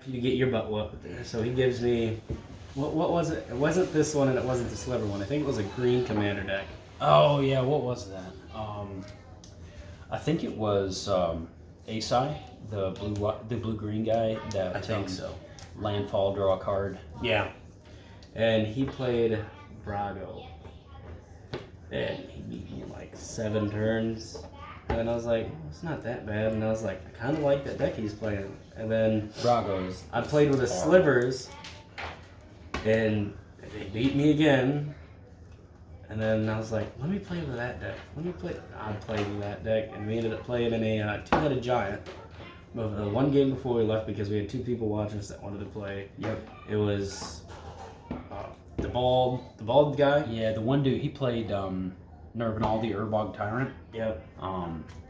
you get your butt whooped. So he gives me, what was it? It wasn't this one and it wasn't the sliver one. I think it was a green commander deck. Oh yeah, what was that? I think it was Asai, the blue green guy that I think so. Landfall, draw a card. Yeah. And he played Brago. And he beat me in like 7 turns. And I was like, it's not that bad. And I was like, I kind of like that deck he's playing. And then Brago's. I played with the slivers. And they beat me again. And then I was like, let me play with that deck. I played with that deck. And we ended up playing in a 2-headed giant. But one game before we left, because we had 2 people watching us that wanted to play. Yep. It was the bald guy. Yeah, the one dude, he played Nervinal, the Urbog Tyrant. Yep.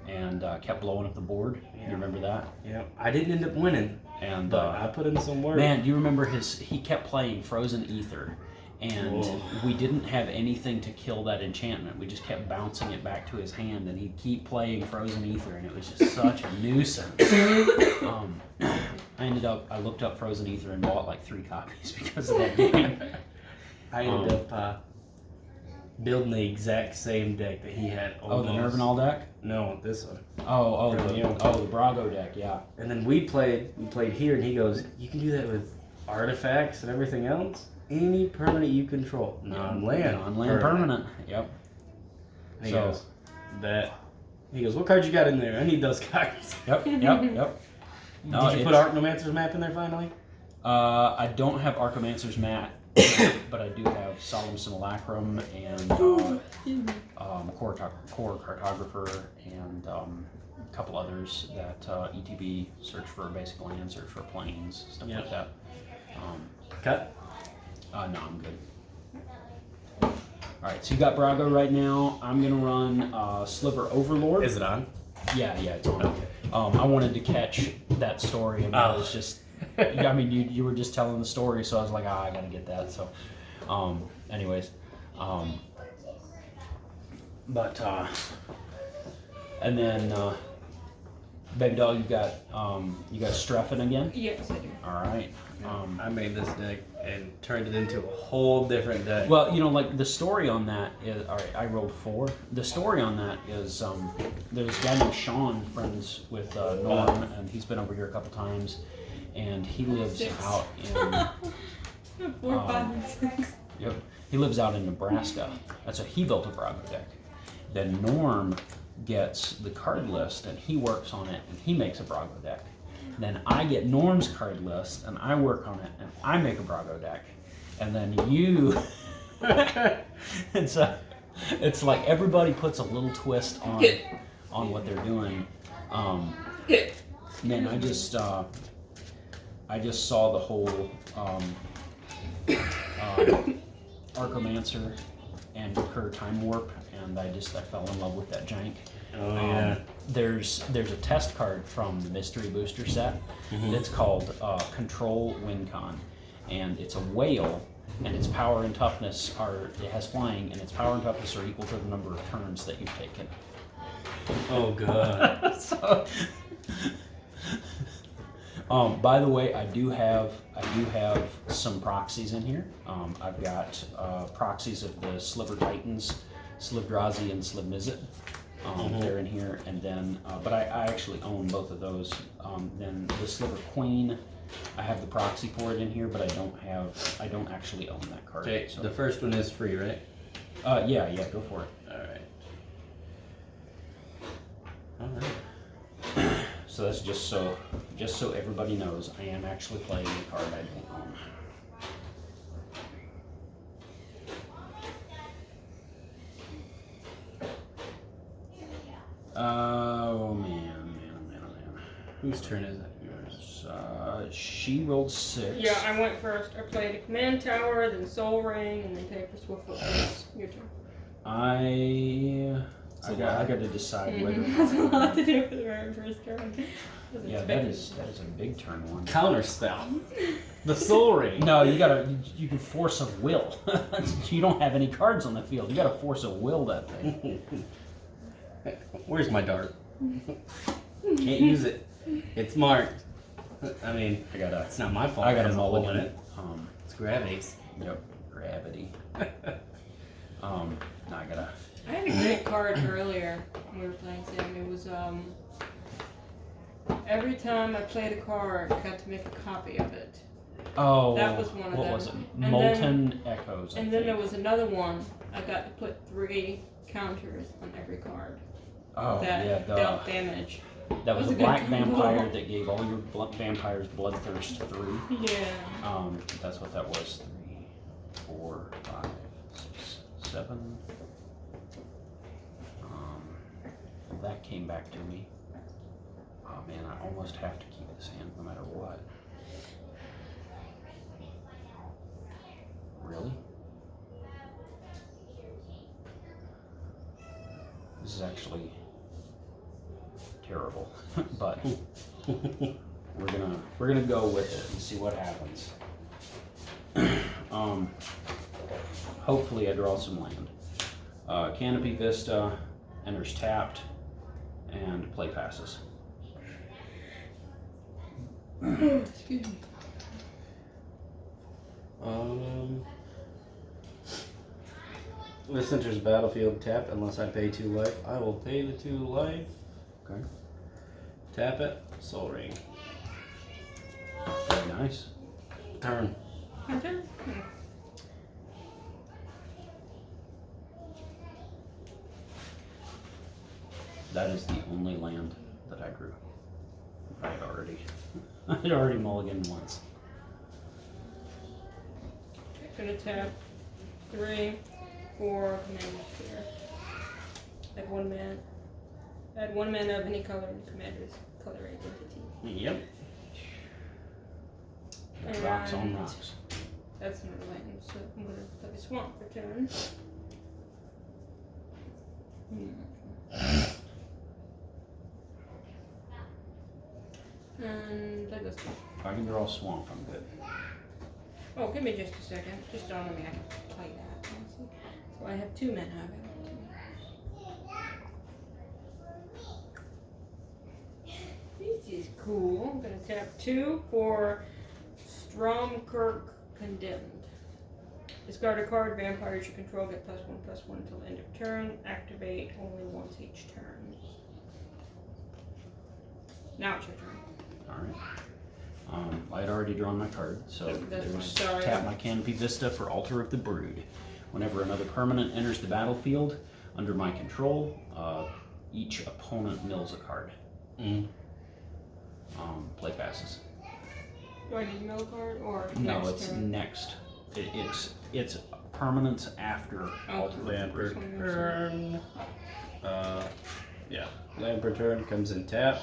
And kept blowing up the board. Yeah. You remember that? Yep. I didn't end up winning. And But I put in some work. man, do you remember he kept playing Frozen Ether. And we didn't have anything to kill that enchantment. We just kept bouncing it back to his hand, and he'd keep playing Frozen Ether, and it was just such a nuisance. I looked up Frozen Ether and bought like 3 copies because of that game. I ended up building the exact same deck that he had. Oh, the Nervinal deck? No, this one. The From Brago deck, yeah. And then we played here, and he goes, you can do that with artifacts and everything else? Any permanent you control. Non-land. Non-land permanent. Yep. And he goes, what cards you got in there? I need those cards. Yep. Did you put Archnomancer's map in there finally? I don't have Archomancer's map, but I do have Solemn Simulacrum and Core Cartographer and a couple others that ETB, search for basic land, search for planes, stuff like that. Cut? No, I'm good. Alright, so you got Brago right now. I'm going to run Sliver Overlord. Is it on? Yeah, it's on. Okay. I wanted to catch that story. I was just, I mean, you were just telling the story, so I was like, I got to get that. So, anyways. And then, Baby Doll, you got Streffen again? Yes, I do. Alright. I made this deck and turned it into a whole different deck. Well, like the story on that is, all right, I rolled 4. The story on that is there's a guy named Sean, friends with Norm, and he's been over here a couple times, and he lives out in 4, 5, and 6. Yep, he lives out in Nebraska. That's so he built a Brago deck. Then Norm gets the card list, and he works on it, and he makes a Brago deck. Then I get Norm's card list, and I work on it, and I make a Brago deck. And then you... and so it's like everybody puts a little twist on what they're doing. Man, I just saw the whole Archomancer and Recur Time Warp, and I fell in love with that jank. Oh, yeah. There's a test card from the Mystery Booster set that's called Control Wincon, and it's a whale, and its power and toughness it has flying, and its power and toughness are equal to the number of turns that you've taken. Oh god. By the way, I do have some proxies in here. I've got proxies of the Sliver Titans, Slivdrazi and Slivmizit. They're in here, and then, but I actually own both of those. Then the Sliver Queen, I have the proxy for it in here, but I don't actually own that card. Okay, so the first one is free, right? Yeah, go for it. All right. So that's just so everybody knows, I am actually playing the card I don't own. Oh man. Whose turn is it? Yours. She rolled 6. Yeah, I went first. I played a command tower, then Soul Ring, and then paid for Swiftfoot. Your turn. I got to decide whether. That's a lot to do for the very first turn. Yeah, that is a big turn one. Counter spell. The Soul Ring. No, you can force a will. You don't have any cards on the field. You got to force a will that thing. Where's my dart? Can't use it. It's marked. I mean, I got a it's not my fault. I got it a has hole in mulligan. it. It's gravity's. Yep, gravity. No, I got a. I had a great card earlier when we were playing Sam. It was every time I played a card, I got to make a copy of it. Oh, That was one of what them. was it? And Molten Echoes. And then there was another one. I got to put 3 counters on every card that dealt damage. That was That was a a black good vampire combo. that gave all your vampires bloodthirst 3. Yeah. That's what that was. 3, 4, 5, 6, 7. That came back to me. Oh man, I almost have to keep this hand no matter what. Really? This is actually terrible, but we're gonna go with it and see what happens. Hopefully I draw some land. Canopy Vista enters tapped and play passes. Excuse me. This enters battlefield tapped unless I pay 2 life. I will pay the 2 life. Okay. Tap it. Soul Ring. Very nice. Turn. My turn? That is the only land that I drew. I'd already mulliganed once. Gonna tap 3, 4 commanders here. Add 1 mana. Add 1 mana of any color in the commander's color identity. Yep. Rocks on And rocks. That's another land, so I'm gonna play a swamp for turn. And that goes. If I can draw a swamp, I'm good. Oh, give me just a second. Just don't let me. I can play that. So I have 2 mana available to me. This is cool. I'm gonna tap 2 for Stromkirk Condemned. Discard a card. Vampires you control get +1/+1 until the end of turn. Activate only once each turn. Now it's your turn. Alright. I had already drawn my card, so That's there's fine. Sorry. tap my Canopy Vista for Altar of the Brood. Whenever another permanent enters the battlefield under my control, each opponent mills a card. Play passes. Do I need to mill a card or No, next it's turn? next. It's permanence after Altar of the Land per Brood. turn. Yeah. Land per turn comes in tap.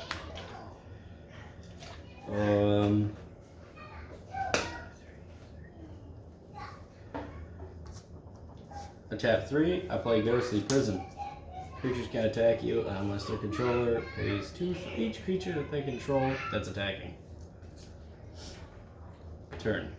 I tap 3. I play Ghostly Prison. Creatures can attack you unless their controller pays 2 for each creature that they control that's attacking. Turn.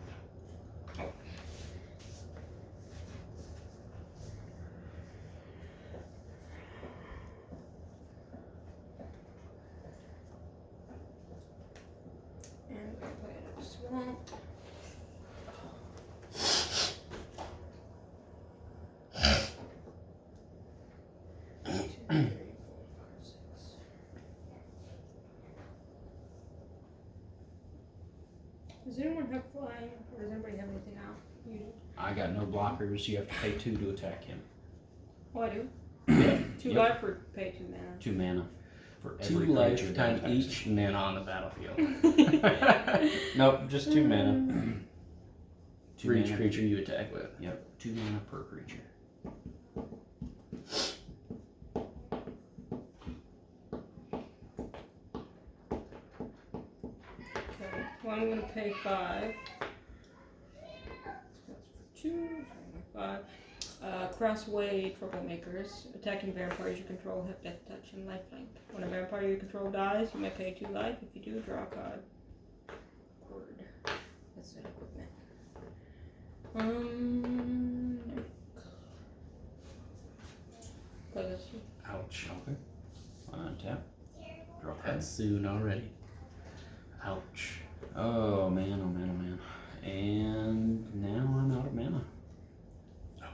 And we're gonna play another swamp. Does anyone have flying, or does anybody have anything out? You do? I got no blockers. You have to pay 2 to attack him. Oh, I do. Yeah. 2 Yep. life or pay 2 mana? 2 mana for 2 every life creature that times attacks each mana on the battlefield. Nope, just 2 mana. 2 For each mana. creature you attack with. Yep, 2 mana per creature. Okay. Well, I'm gonna pay 5. That's for 2. 5. Crossway Troublemakers. Attacking vampires you control have death touch and lifelink. When a vampire you control dies, you may pay 2 life. If you do, draw a card. Word. That's an equipment. Play this. Ouch. Okay. Untap. Draw a card. That's soon already. Ouch. Oh man, oh man, oh man. And now I'm out of mana. Oh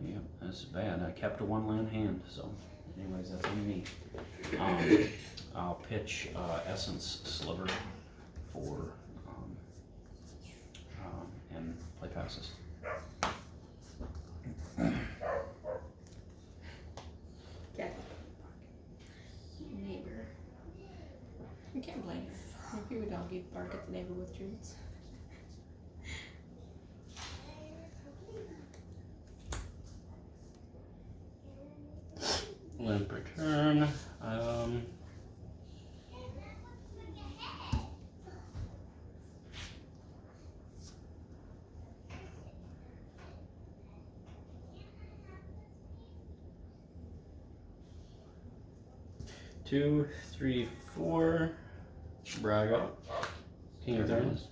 no. Yep, that's bad. I kept a 1-land hand, so anyways, that's on me. I'll pitch Essence Sliver for and play passes. Jack. Neighbor. You can't blame her. If you would all give bark at the neighbor with treats. Limp return. 2, 3, 4. Braga. King of Thrones.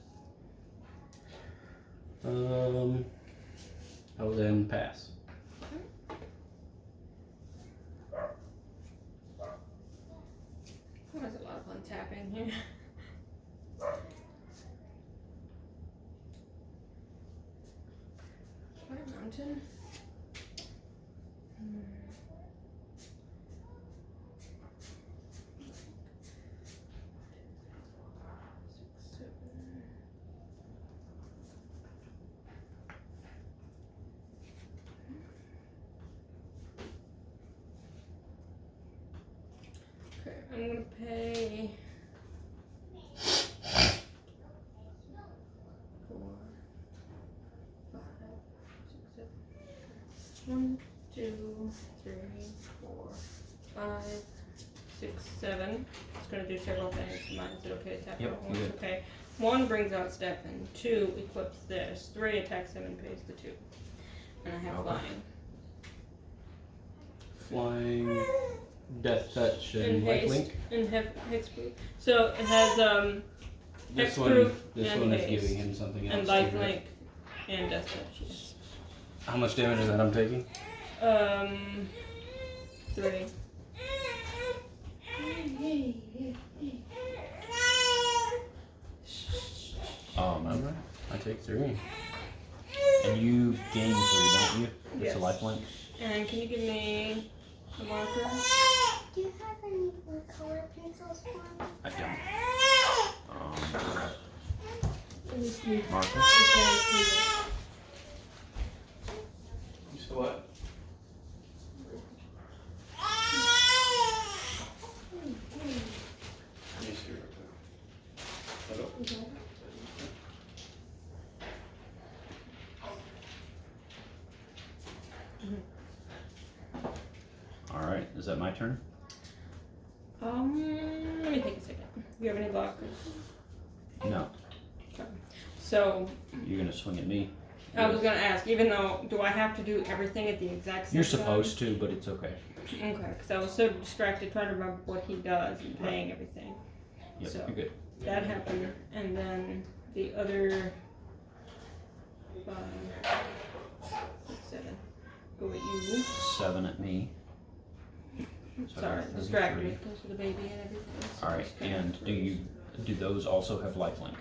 I'll then pass. There's a lot of untapping here. Fire Mountain. Okay, I'm gonna pay 4, 5, 6, 7. 1, 2, 3, 4, 5, 6, 7. It's gonna do several things. Mine is it okay to tap Yep, it once? good. Okay. 1 brings out Stefan. 2 equips this. 3 attacks him and pays the 2. And I have Okay. flying. Flying, Death Touch, and haste. Lifelink. And hexproof. So it has This hexproof one is haste giving him something else. and too, lifelink right? and death touch. Yes. How much damage is that I'm taking? 3. Alright, I take 3. And you gain 3, don't you? It's Yes. a lifelink. And can you give me a marker? Do you have any blue color pencils for me? I don't. Let me see. Marker. You still what? All right, is that my turn? Let me take a second. Do you have any blockers? No. So You're gonna swing at me. I was gonna ask, even though, do I have to do everything at the exact same You're time? supposed to, but it's okay. Okay, because I was so distracted trying to remember what he does and paying everything. Yep, So- you're good. That happened, and then the other 5, 6, 7 go at you. 7 at me. So Sorry, that's distracted 3. because of the baby and everything. All right, and do those also have lifelink?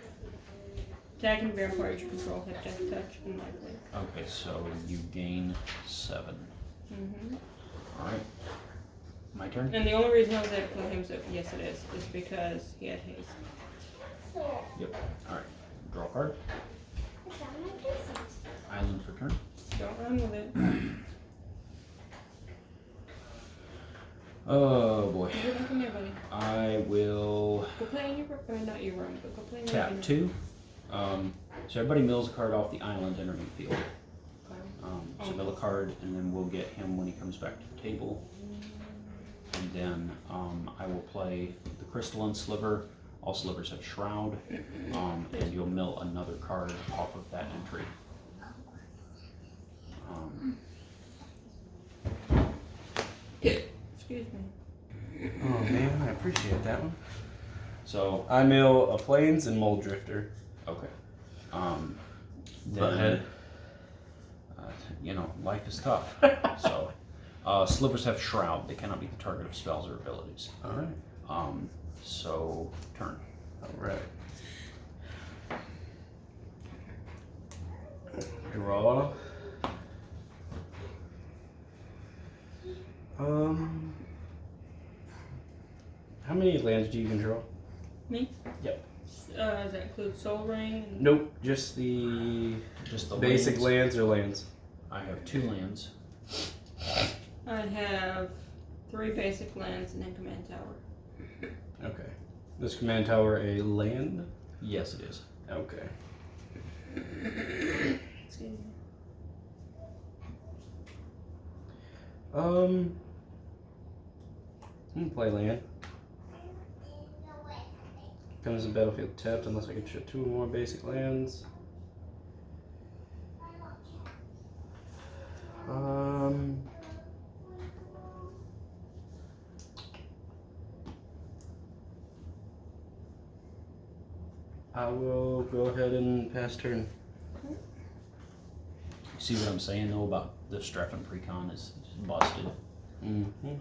Attack and vampires you control have death touch and lifelink. Okay, so you gain 7. Mm-hmm. All right, my turn. And the only reason I was able to kill him, so yes it is because he had haste. Yep. All right, draw a card. I found my pencils. Island for turn. Don't run with it. Oh boy. Good luck in there, buddy. I will Go play in your room. I mean, not your room, but go play in your tap room. 2. So everybody mills a card off the island entering the field. So mill a card, and then we'll get him when he comes back to the table. And then I will play the crystalline sliver. All slivers have shroud, and you'll mill another card off of that entry. Excuse me. Oh man, I appreciate that one. So I mill a plains and mold drifter. okay. Butthead. You know, life is tough. So slivers have shroud. They cannot be the target of spells or abilities. Alright. So turn. Alright. draw. How many lands do you control? Me? Yep. Does that include Soul Ring? Nope, just the basic lands or lands. I have 2 lands. I have 3 basic lands and then Command Tower. Okay. Is Command Tower a land? Yes, it is. Okay. Excuse me. I'm gonna play land. Comes in battlefield tapped unless I can show 2 or more basic lands. I will go ahead and pass turn. See what I'm saying though about the Streffen Precon is busted. Mm-hmm.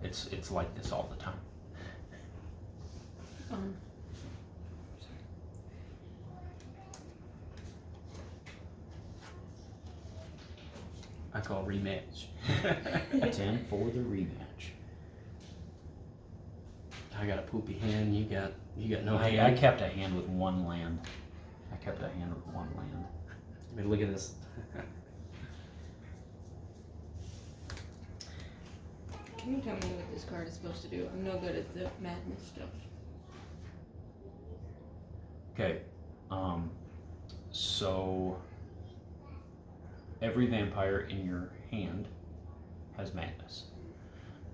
It's like this all the time. I call rematch. 10 for the rematch. I got a poopy hand. You got no I hand. kept a hand with 1 land. I mean, look at this. Can you tell me what this card is supposed to do? I'm no good at the madness stuff. Okay. So every vampire in your hand has madness.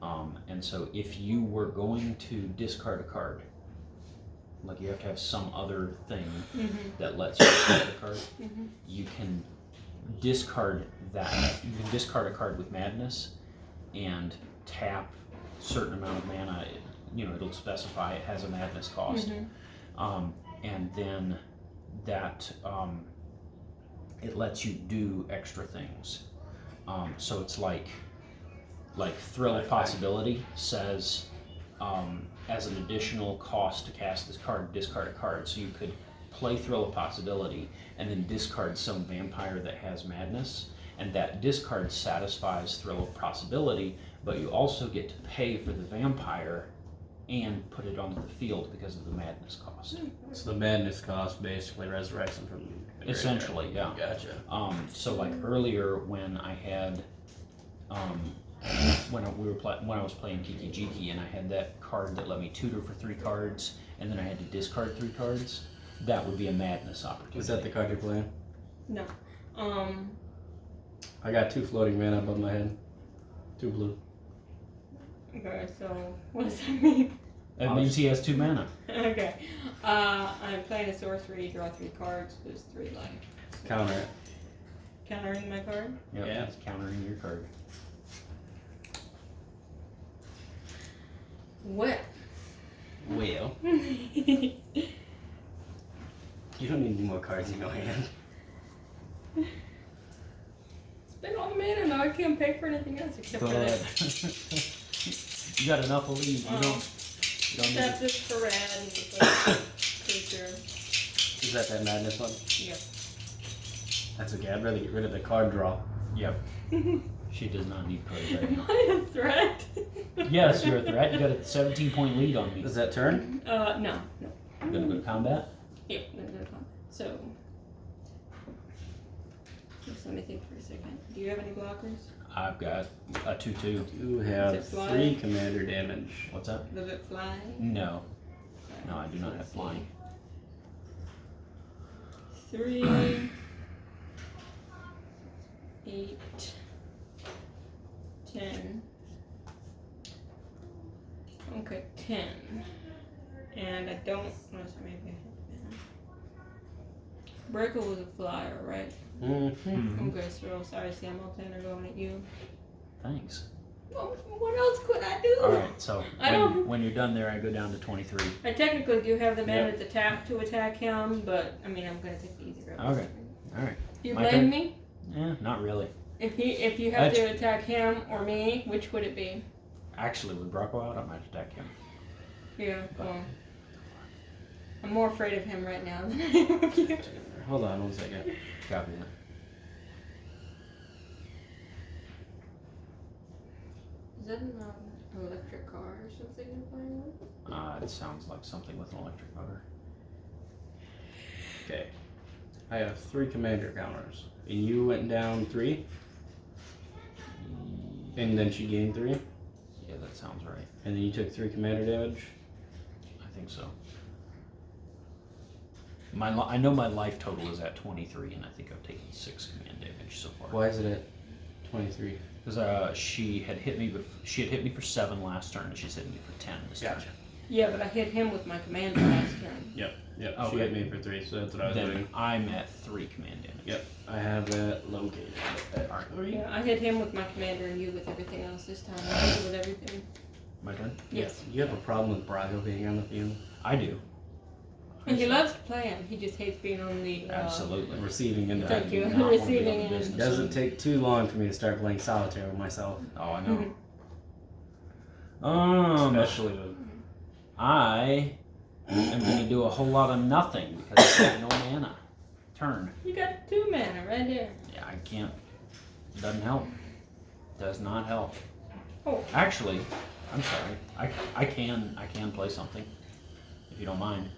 And so if you were going to discard a card, like you have to have some other thing that lets you discard a card, you can discard that. You can discard a card with madness and tap a certain amount of mana. It'll specify it has a madness cost. And then that it lets you do extra things. So it's like Thrill of Possibility says as an additional cost to cast this card, discard a card. So you could play Thrill of Possibility and then discard some vampire that has madness, and that discard satisfies Thrill of Possibility, but you also get to pay for the vampire and put it onto the field because of the madness cost. So the madness cost basically resurrects them from the grave. Essentially, yeah. Gotcha. So like earlier when I had when I was playing Kiki Jiki and I had that card that let me tutor for 3 cards and then I had to discard 3 cards, that would be a madness opportunity. Is that the card you're playing? No. I got 2 floating mana above my head. 2 blue. Okay, so what does that mean? That means he has 2 mana. Okay. I'm playing a sorcery, draw 3 cards, lose 3 life. Counter it. Countering my card? Yep, Yeah. it's countering your card. Well. Well. You don't need any more cards in your hand. Spend all the mana, now I can't pay for anything else except for But that. you got enough of leave. You don't need Tap to, this for red and put creature. Is that madness one? Yep. That's okay. I'd rather get rid of the card draw. Yep. She does not need cards right Am now. I a threat? Yes, you're a threat. You got a 17-point lead on me. Is that turn? No. You gonna go to combat? Yep, I'm gonna come. So. Just let me think for a second. Do you have any blockers? I've got a 2/2. You Does have it fly? 3 commander damage. What's up? Does it fly? No. No, I do not have flying. 3, 8, 10. Okay, 10. And I don't. Unless maybe I have mana. Breaker was a flyer, right? Mm-hmm. Okay, so sorry, Sam. All 10 are going at you. Thanks. Well, what else could I do? Alright, so I don't- when you're done there, I go down to 23. I technically do have the mana Yep. to tap to attack him, but I mean, I'm gonna take the easy route. Okay. Alright. You My blame turn? me? Not really. If you have to attack him or me, which would it be? Actually, with Brocco out, I might attack him. Yeah, well, I'm more afraid of him right now than I am of you. Hold on 1 second. Copy that. Is that an electric car or something you're playing with? It sounds like something with an electric motor. Okay. I have 3 commander counters. And you went down 3? And then she gained 3? Yeah, that sounds right. And then you took 3 commander damage? I think so. I know my life total is at 23, and I think I've taken 6 command damage so far. Why is it at 23? Because she had hit me. She had hit me for 7 last turn, and she's hitting me for 10 this turn. Yeah, but I hit him with my commander last turn. Yep. She Okay. hit me for 3, so that's what I was Then doing. I'm at 3 command damage. Yep. I have that located at 3. Yeah, I hit him with my commander and you with everything else this time. I hit you with everything. My turn. Yes. You have a problem with Brago being on the field? I do. And he loves to play him. He just hates being on the Absolutely. Receiving end of Thank it. you. I do not want to be Receiving on the end. business It doesn't end. take too long for me to start playing solitaire with myself. Oh, I know. Especially with... I am going to do a whole lot of nothing because I have no mana. Turn. You got 2 mana right there. Yeah, I can't. Doesn't help. Does not help. Oh. Actually, I'm sorry. I can play something if you don't mind.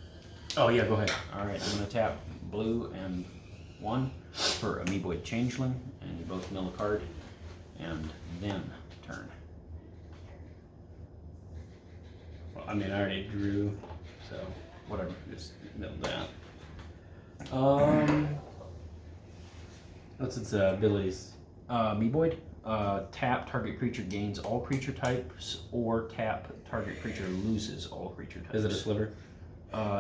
Oh yeah, go ahead. All right, I'm gonna tap blue and 1 for Amoeboid Changeling, and you both mill a card, and then turn. Well, I mean, I already drew, so Whatever. just milled that. What's its abilities? Amoeboid, tap target creature gains all creature types, or tap target creature loses all creature types. Is it a sliver?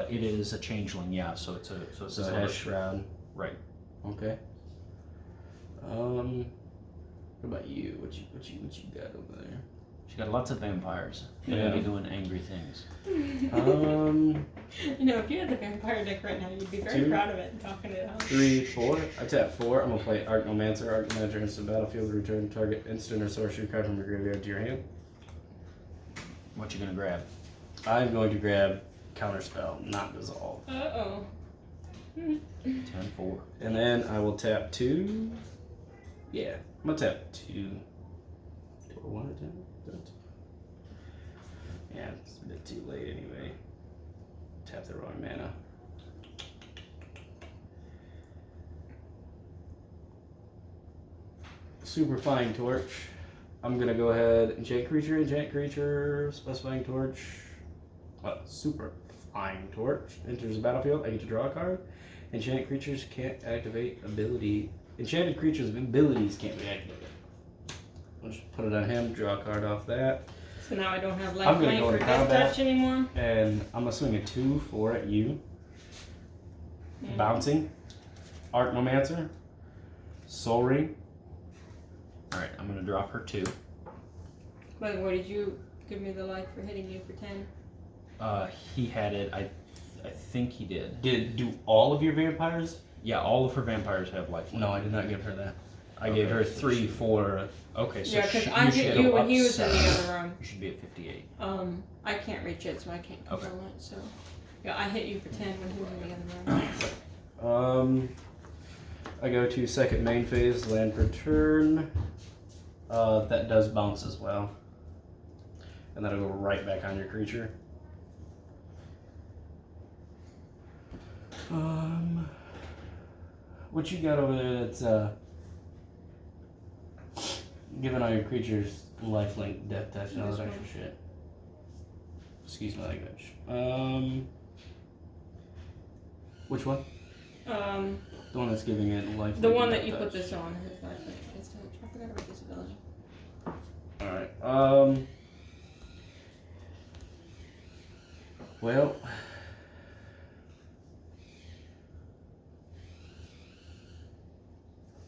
It is a changeling, yeah. So it's a So it has shroud. right. Okay. What about you? What you got over there? She got lots of vampires. They're gonna be doing angry things. You know, if you had the vampire deck right now, you'd be very 2, proud of it and talking it out. 3, 4. I tap 4. I'm gonna play Archnomancer. Archnomancer into the battlefield. Return target instant or sorcery card from your graveyard to your hand. What you gonna grab? I'm going to grab Counterspell, not Dissolve. Uh-oh. 10-4. And then I will tap 2. Yeah, I'm gonna tap 2. Or 1 or 10? Yeah, it's a bit too late anyway. Tap the wrong mana. Superfying Torch. I'm gonna go ahead and enchant creature, specifying torch. Superfying Torch enters the battlefield. I get to draw a card. Enchanted creatures can't activate ability. Enchanted creatures' abilities can't be activated. I'll just put it on him, draw a card off that. So now I don't have I'm gonna lifeline go for into death combat. touch anymore? And I'm gonna swing a 2-4 at you. Yeah. Bouncing. Archnomancer. Soul Ring. All right, I'm gonna drop her 2. By the way, did you give me the life for hitting you for 10? He had it. I think he did. Do all of your vampires? Yeah, all of her vampires have life. No, I did not give her that. I Okay. gave her 3 for. Okay, so Yeah, because she- I you should hit go you when up he was in the 7. other room. You should be at 58. I can't reach it, so I can't Okay. control it. So, yeah, I hit you for 10 when he was in the other room. I go to second main phase, land per turn. That does bounce as well. And that'll go right back on your creature. What you got over there that's giving all your creatures lifelink, death touch, and all that extra shit? Excuse my language. Which one? The one that's giving it lifelink. The one and that death you put touch. this on. His lifelink, death touch. I forgot about this ability. Alright, well,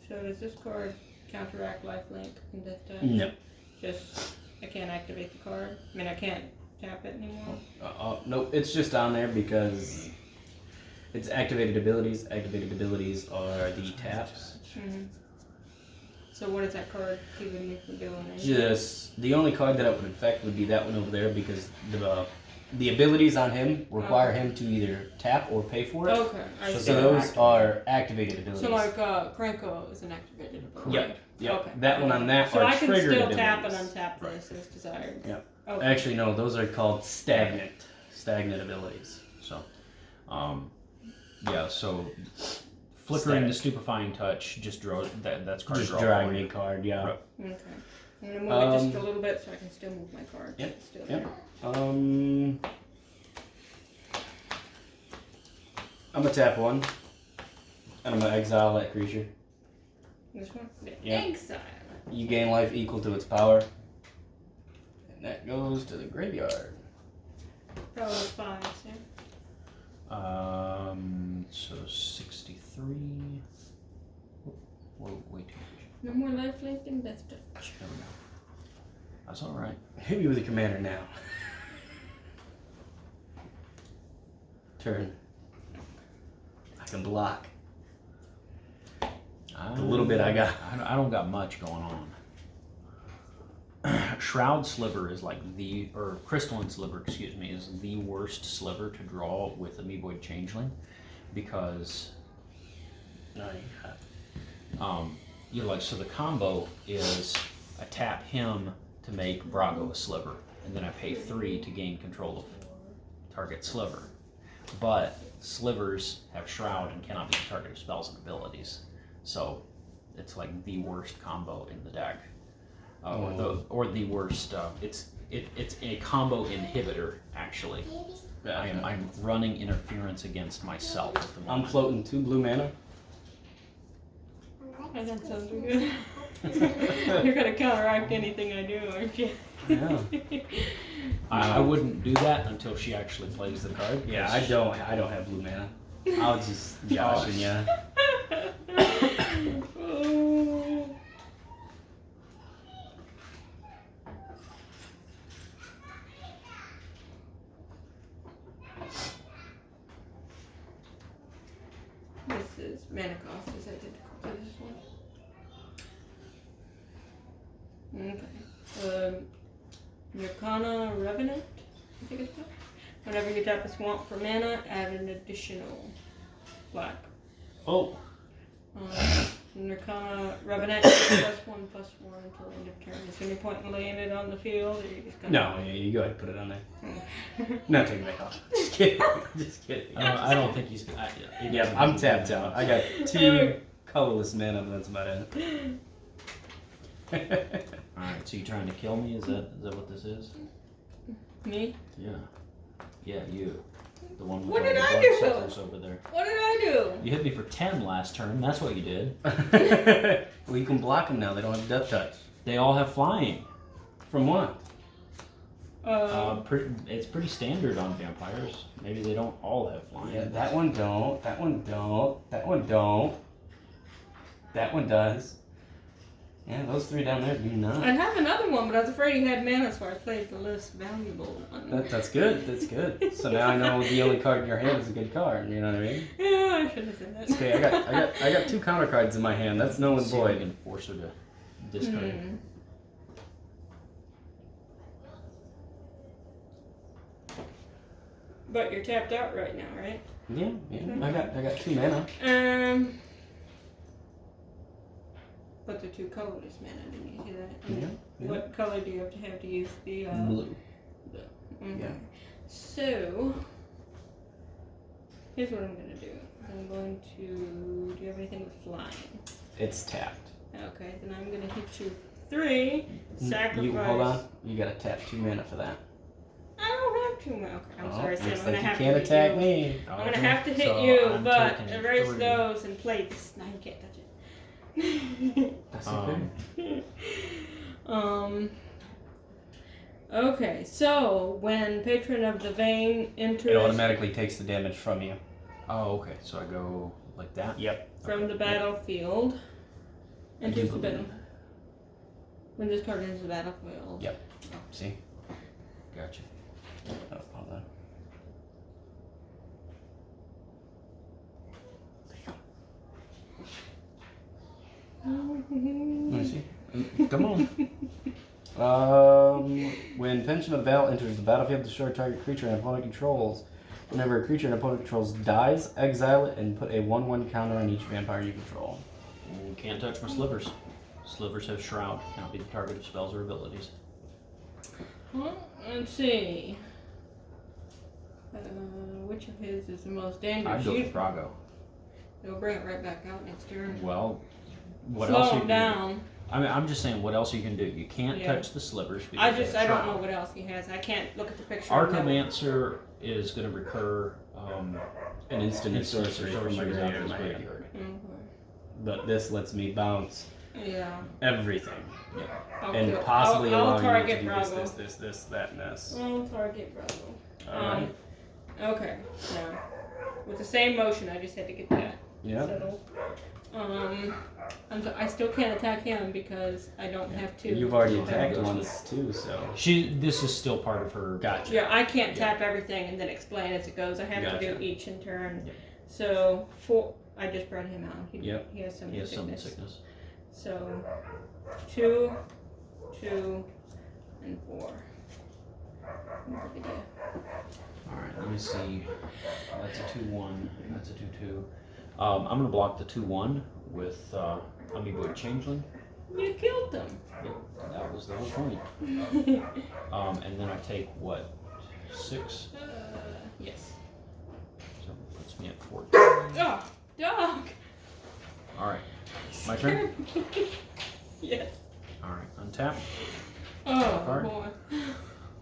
So does this card counteract lifelink and death touch? no. Just, I can't activate the card. I mean, I can't tap it anymore. Nope, it's just on there because it's activated abilities. Activated abilities are the taps. Mm-hmm. So what is that card giving me for doing? Just the only card that it would affect would be that one over there because the the abilities on him require him to either tap or pay for it. Okay, I So see. So those are activated abilities. So like Cranko is an activated ability. Yep. Yep. Okay. That one on that So are I can triggered still abilities. tap and untap this as desired. Yep. Okay. Actually, no, those are called stagnant abilities. So, yeah. So, flickering the Static. stupefying touch just draws that. That's card Just draw. drag for me you. a card, yeah. Right. Okay. I'm gonna move it just a little bit so I can still move my card. Yep, It's still yep. there. I'm gonna tap one, and I'm gonna exile that creature. This one? The Yeah. exile. You gain life equal to its power, and that goes to the graveyard. Oh, it's 5, see? So 63. Whoa, way too much. No more life left in Death Touch. There we go. That's all right. Hit me with the commander now. Turn. I can block. The little bit I got. I don't got much going on. Shroud Sliver is like or Crystalline Sliver, excuse me, is the worst sliver to draw with Amoeboid Changeling because No, you got so the combo is I tap him to make Brago a sliver, and then I pay 3 to gain control of target sliver. But slivers have Shroud and cannot be the target of spells and abilities, so it's like the worst combo in the deck, or the worst. It's a combo inhibitor actually. I'm running interference against myself at the moment. I'm floating 2 blue mana. Oh, that sounds good. You're gonna counteract anything I do, aren't you? Yeah. I wouldn't do that until she actually plays the card. Yeah, I don't have blue mana. I was just joshing ya. Oh. This is mana cost is identical to this one. Okay. Nirkana Revenant, I think it's called. Whenever you tap a swamp for mana, add an additional black. Oh, Nirkana Revenant +1/+1 until end of turn. Is there any point in laying it on the field, or you just no, yeah, you go ahead and put it on there. Not taking it off. Just kidding. Just kidding. I don't think he's. Yeah, I'm tapped out. I got 2 colorless mana, but that's about it. Alright, so you trying to kill me? Is that what this is? Me? Yeah. Yeah, you. The one with What all did the I blood do? suckers over there. What did I do? You hit me for 10 last turn. That's what you did. Well, you can block them now. They don't have death touch. They all have flying. From what? It's pretty standard on vampires. Maybe they don't all have flying. Yeah, that one don't. That one don't. That one don't. That one does. Yeah, those 3 down there do not. I have another one, but I was afraid he had mana, so I played the less valuable one. That's good. That's good. So now I know the only card in your hand is a good card. You know what I mean? Yeah, I should have said that. Okay, I got 2 counter cards in my hand. That's null and See if I void. can force her to discard. But you're tapped out right now, right? Yeah. I got 2 mana. But the 2 colorless mana, didn't you see that? Yeah. What color do you have to use the Blue. Okay. Yeah. So here's what I'm gonna do. I'm going to. Do you have anything with flying? It's tapped. Okay, then I'm gonna hit you 3. Sacrifice. Hold on. You gotta tap 2 mana for that. I don't have 2 mana. Okay, I'm sorry, Sam. Looks I'm gonna like have you can't to attack hit you. me. I'm gonna have to hit So you, I'm but taking erase 3. those and play this. Now you can't touch it. That's okay. Okay, so when Patron of the Vein enters It automatically takes the damage from you. Oh, okay. So I go like that? Yep. from the battlefield, enters the battle. believe. When this card enters the battlefield. Yep. See? Gotcha. Oh, hold on. Let me see. Come on. When Pension of Val enters the battlefield, destroy a target creature and opponent controls. Whenever a creature an opponent controls dies, exile it and put a 1/1 counter on each vampire you control. Can't touch my slivers. Slivers have Shroud. Cannot be the target of spells or abilities. Well, let's see. Which of his is the most dangerous? I'd go for Brago. They'll bring it right back out next turn. Well, what Slow else? him down. I mean, I'm just saying, what else you can do? You can't touch the slivers. I Because don't know what else he has. I can't look at the picture. Archomancer is going to recur An instant sorcery from my out of graveyard. his graveyard. But this lets me bounce Yeah. everything. Yeah. And possibly I'll allow you target to do Brago. this, that, and this. I'll target Brago. Alright. Okay. Now, with the same motion, I just had to get that Yeah. settled. I still can't attack him because I don't have to. You've already Yeah. attacked once too, so. This is still part of her. Gotcha. Yeah, I can't tap everything and then explain as it goes. I have to Gotcha. do each in turn. Yep. So I just brought him out. He has some He has some sickness. sickness. So 2, 2, and 4. Alright, let me see. That's a 2/1. That's a 2/2. I'm going to block the 2/1 with Amoeboid Changeling. You killed him. Yep, that was the whole point. And then I take what? 6? Yes. So it puts me at 14. Oh, dog. Alright, my turn? Yes. Alright, untap. Oh, Card. boy.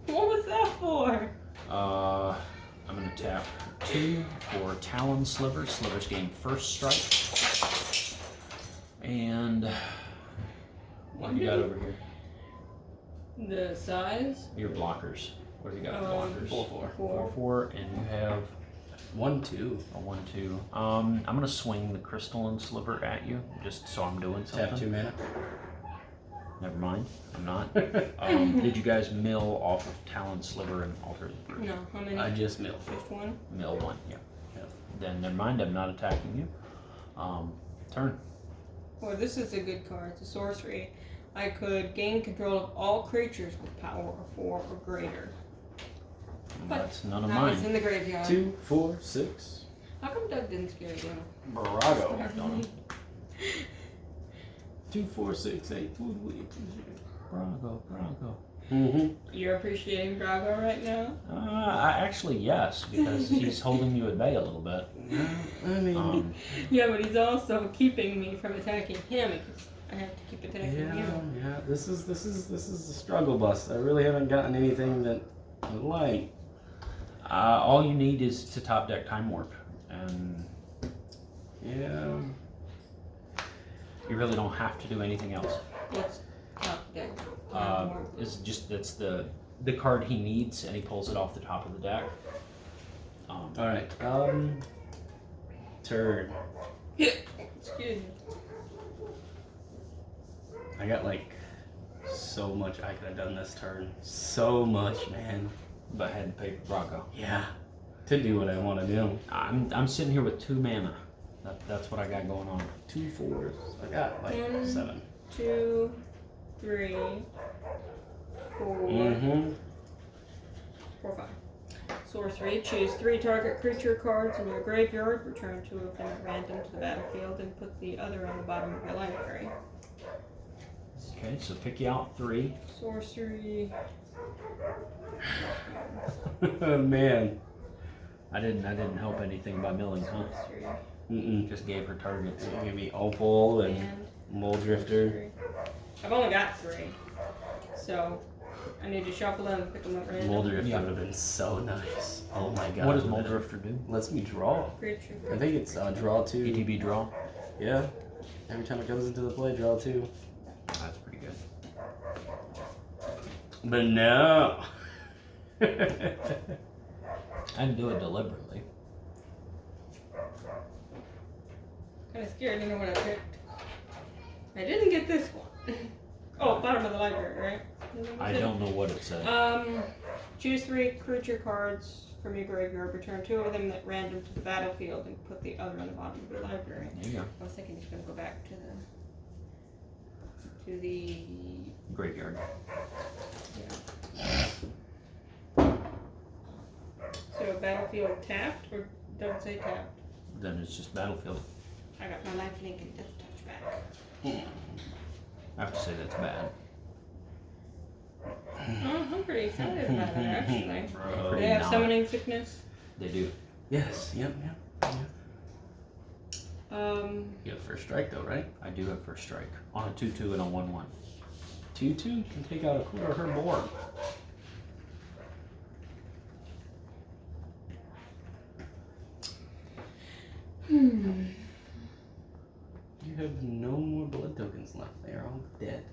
What was that for? I'm going to tap 2 for Talon Slivers. Slivers gain first strike. And what do you got over here? The size? Your blockers. What do you got for blockers? 4/4. 4. And you have 1/2. a 1/2. I'm going to swing the Crystalline Sliver at you, just so I'm doing something. Tap 2 mana. Never mind, I'm not. Did you guys mill off of Talon Sliver and alter the brew? No, how many? I just milled. Just one? Mill 1, yeah. Yep. Then never mind, I'm not attacking you. Turn. Well, this is a good card. It's a sorcery. I could gain control of all creatures with power of 4 or greater. But That's none of Now it's mine. in the graveyard. 2, 4, 6. How come Doug didn't scare you? Brago. Don't know. 2, 4, 6, 8. Brago. Mm-hmm. You're appreciating Brago right now? Actually, yes, because he's holding you at bay a little bit. I mean, Yeah, but he's also keeping me from attacking him because I have to keep attacking you. yeah. This is a struggle bus. I really haven't gotten anything that I like. All you need is to top deck Time Warp, and Yeah. you really don't have to do anything else. What's top deck? Is just that's the card he needs, and he pulls it off the top of the deck. All right. Turn. Excuse me. I got like so much I could have done this turn. So much, man. But I had to pay for Brago. Yeah. To do what I want to do. I'm sitting here with 2 mana. That's what I got going on. 2 4s. I got like 7. 2, 3, 4, Mm-hmm. 4, 5. Sorcery. Choose 3 target creature cards in your graveyard. Return 2 of them at random to the battlefield and put the other on the bottom of your library. Okay, so pick you out 3. Sorcery. Man. I didn't help anything by milling, huh? Sorcery. Mm-mm. Just gave her targets. It's gonna be Opal and Mole Drifter. sorcery. I've only got 3. So I need to shuffle them and pick them up random. Mole Drifter Yeah. would have been so nice. Oh my god. What does Mole Drifter do? Lets me draw. Creature. I think it's draw 2. ETB draw. Yeah. Every time it comes into the play, draw 2. That's pretty good. But no. I didn't do it deliberately. Kind of scared. I know what I picked. I didn't get this one. Oh, bottom of the library, right? I don't know what it said. Choose 3 creature cards from your graveyard. Return 2 of them at random to the battlefield and put the other on the bottom of your library. There you go. I was thinking he's gonna go back to the graveyard. So battlefield tapped, or don't say tapped? Then it's just battlefield. I got my life link and death touch back. I have to say that's bad. Oh, I'm pretty excited about it, actually. Bro, They have not. summoning sickness. They do. Yes. Yep. You have first strike though, right? I do have first strike on a 2/2 and a 1/1. 2/2 can take out a quarter of her board. You have no more blood tokens left. They are all dead.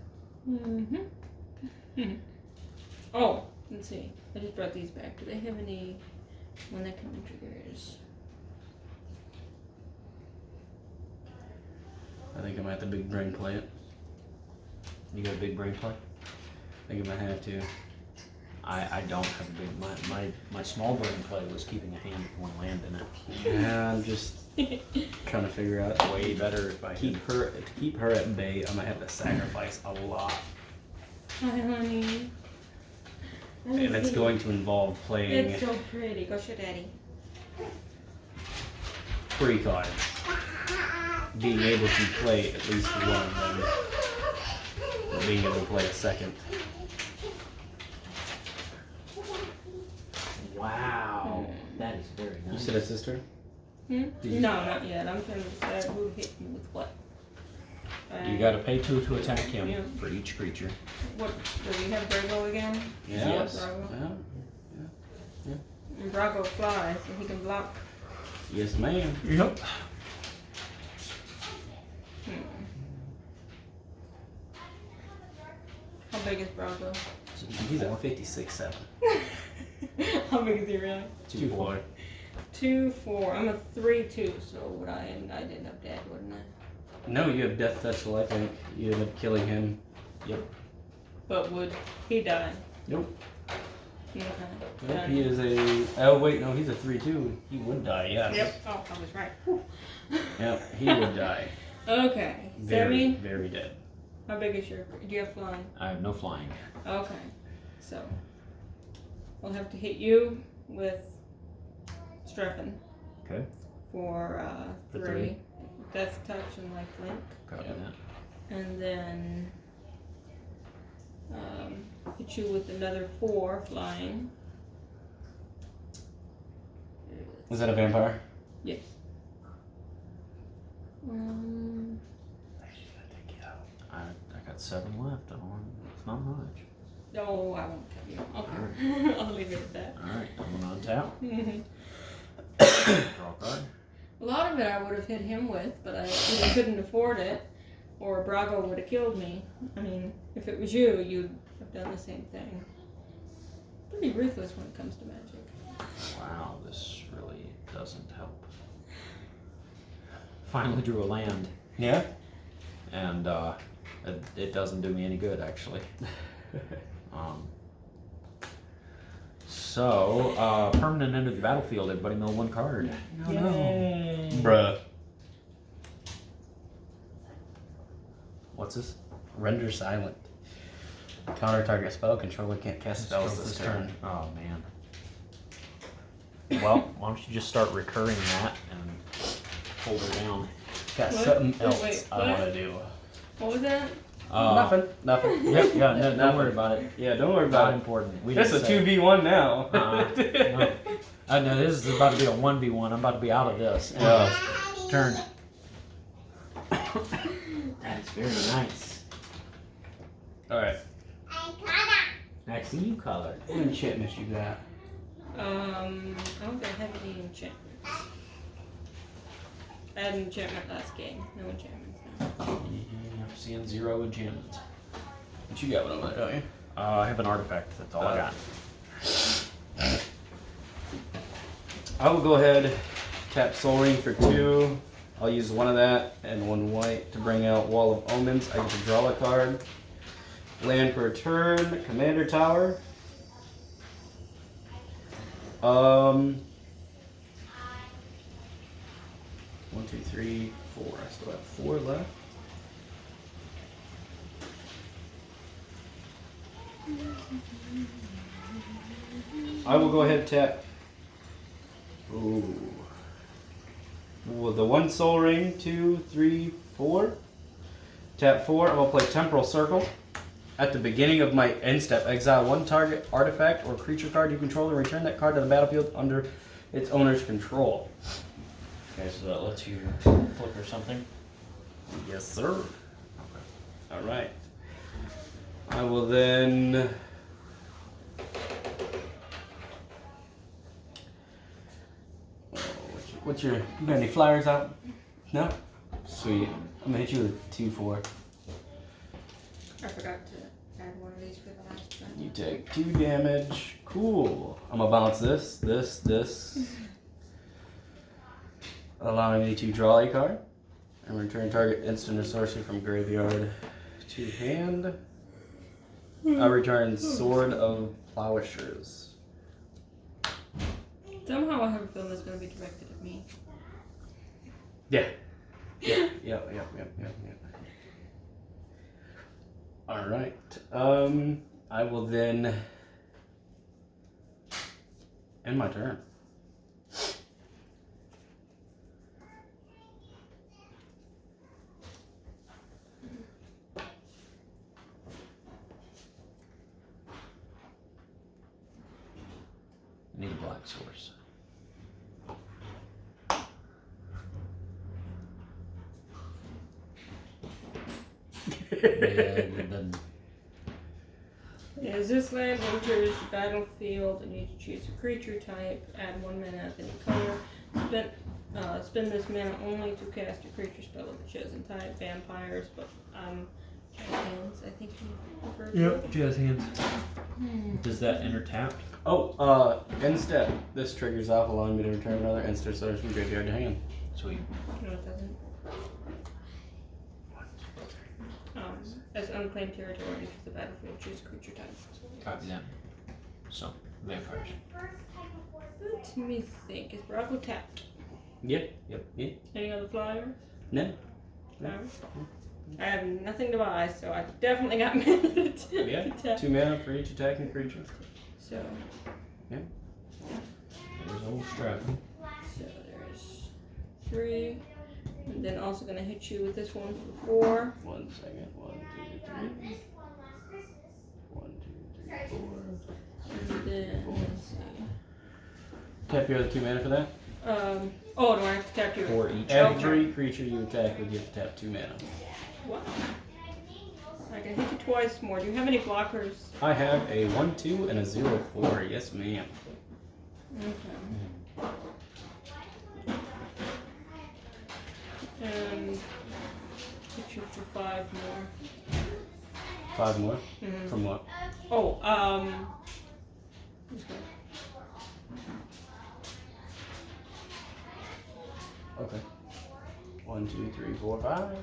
Oh, let's see. I just brought these back. Do they have any one that can be triggers? I think I might have to big brain play it. You got a big brain play? I think I might have to. I don't have a big. My small brain play was keeping a hand with one land in it. Yeah, I'm just trying to figure out Way better if I keep her at bay. I might have to sacrifice a lot, Hi, honey. Let me and it's see. going to involve playing It's so pretty. Go show daddy. 3 cards. Being able to play at least one, then being able to play a second. Wow, that is very You nice. said it's his turn? No, not yet. I'm trying to decide who hit me with what. You got to pay 2 to attack him Yeah. for each creature. What? Do we have Brago again? Yes. Brago. Yeah. And Brago flies, so he can block. Yes, ma'am. Yep. How big is Brago? He's at 56-7. How big is he really? 2-4. 2-4. I'm a 3-2, so would I end up dead, wouldn't I? No, you have death touch, I think. You end up killing him. Yep. But would he die? Nope. Okay. Nope, he is a. Oh, wait, no, he's a 3-2. He would die, yes. Yep. Oh, I was right. Whew. Yep, he would die. Okay. Very, Sammy, very dead. how big is your? Do you have flying? I have no flying. Okay. So we'll have to hit you with Streffen Okay. for For 3. three. Death touch and lifelink. Copy Yep. that. And then hit you with another 4 flying. Is that a vampire? Yes. I got 7 left. It's not much. No, I won't tell you. Okay. I'll leave it at that. All right, I'm gonna untap. Mhm. Draw a card. A lot of it I would have hit him with, but I either couldn't afford it, or Brago would have killed me. I mean, if it was you, you'd have done the same thing. Pretty ruthless when it comes to magic. Wow, this really doesn't help. Finally drew a land, Yeah? and it doesn't do me any good, actually. So, permanent end of the battlefield. Everybody mill 1 card. Yay. Bruh. What's this? Render silent. Counter target spell. Controller can't cast spells this turn. Oh man. Well, why don't you just start recurring that and hold her down? Got What? something Oh, else wait, I what? want to do. What was that? Nothing. Yep, yeah, no, don't worry about it. Yeah, don't worry Not about it. important. We It's a didn't say it. 2v1 now. No, this is about to be a 1v1. I'm about to be out of this. Turn. That's very nice. Alright. I see you colored. What enchantments you got? I don't think I have any enchantments. I had an enchantment last game. No enchantments now. I'm seeing 0 enchantments. What you got with them, don't you? I have an artifact. That's all I got. I will go ahead, tap Soul Ring for 2. I'll use 1 of that and 1 white to bring out Wall of Omens. I get to draw a card. Land per turn, Commander Tower. 1, 2, 3, 4. I still have 4 left. I will go ahead and tap. Ooh. Well, the 1 soul ring, 2, 3, 4. Tap 4. I will play Temporal Circle. At the beginning of my end step, exile 1 target artifact or creature card you control and return that card to the battlefield under its owner's control. Okay, so that lets you flicker something. Yes, sir. All right. I will then. What's your? You got any flyers out? No. Sweet. I'm gonna hit you with 2/4. I forgot to add one of these for the last time. You take 2 damage. Cool. I'm gonna bounce this. Allowing me to draw a card and return target instant or sorcery from graveyard to hand. I return Sword of Plowishers. Somehow I have a feeling it's going to be directed at me. Yeah. Yep. All right. I will then end my turn. I need a black source. As this land enters the battlefield, and you choose a creature type, add 1 mana of any color. Spend this mana only to cast a creature spell of the chosen type, vampires, but hands, I think you prefer to. Jazz hands. Does that enter tapped? Oh, end step. This triggers off, allowing me to return another instant source from graveyard to hand. Sweet. No, it doesn't. As unclaimed territory enters the battlefield, choose a creature type. Copy that. So, vampires. Let me think. Is Bravo tapped? Yep. Any other flyers? No. No. I have nothing to buy, so I definitely got mana to tap. 2 mana for each attacking creature. So. Yeah. There's old Stratton. So there's 3. And then also gonna hit you with this one for 4. 1 second. 1, 2, 3. 1, 2, 3, 4. And then let's see. Tap your other 2 mana for that. Oh, do I have to tap you? 4 each. Every creature you attack would get to tap 2 mana. What? I can hit you twice more. Do you have any blockers? I have a 1/2 and a 0/4. Yes, ma'am. Okay. And hit you for 5 more. 5 more? Mhm. From what? Oh, let's go. Okay. 1, 2, 3, 4, 5. 1,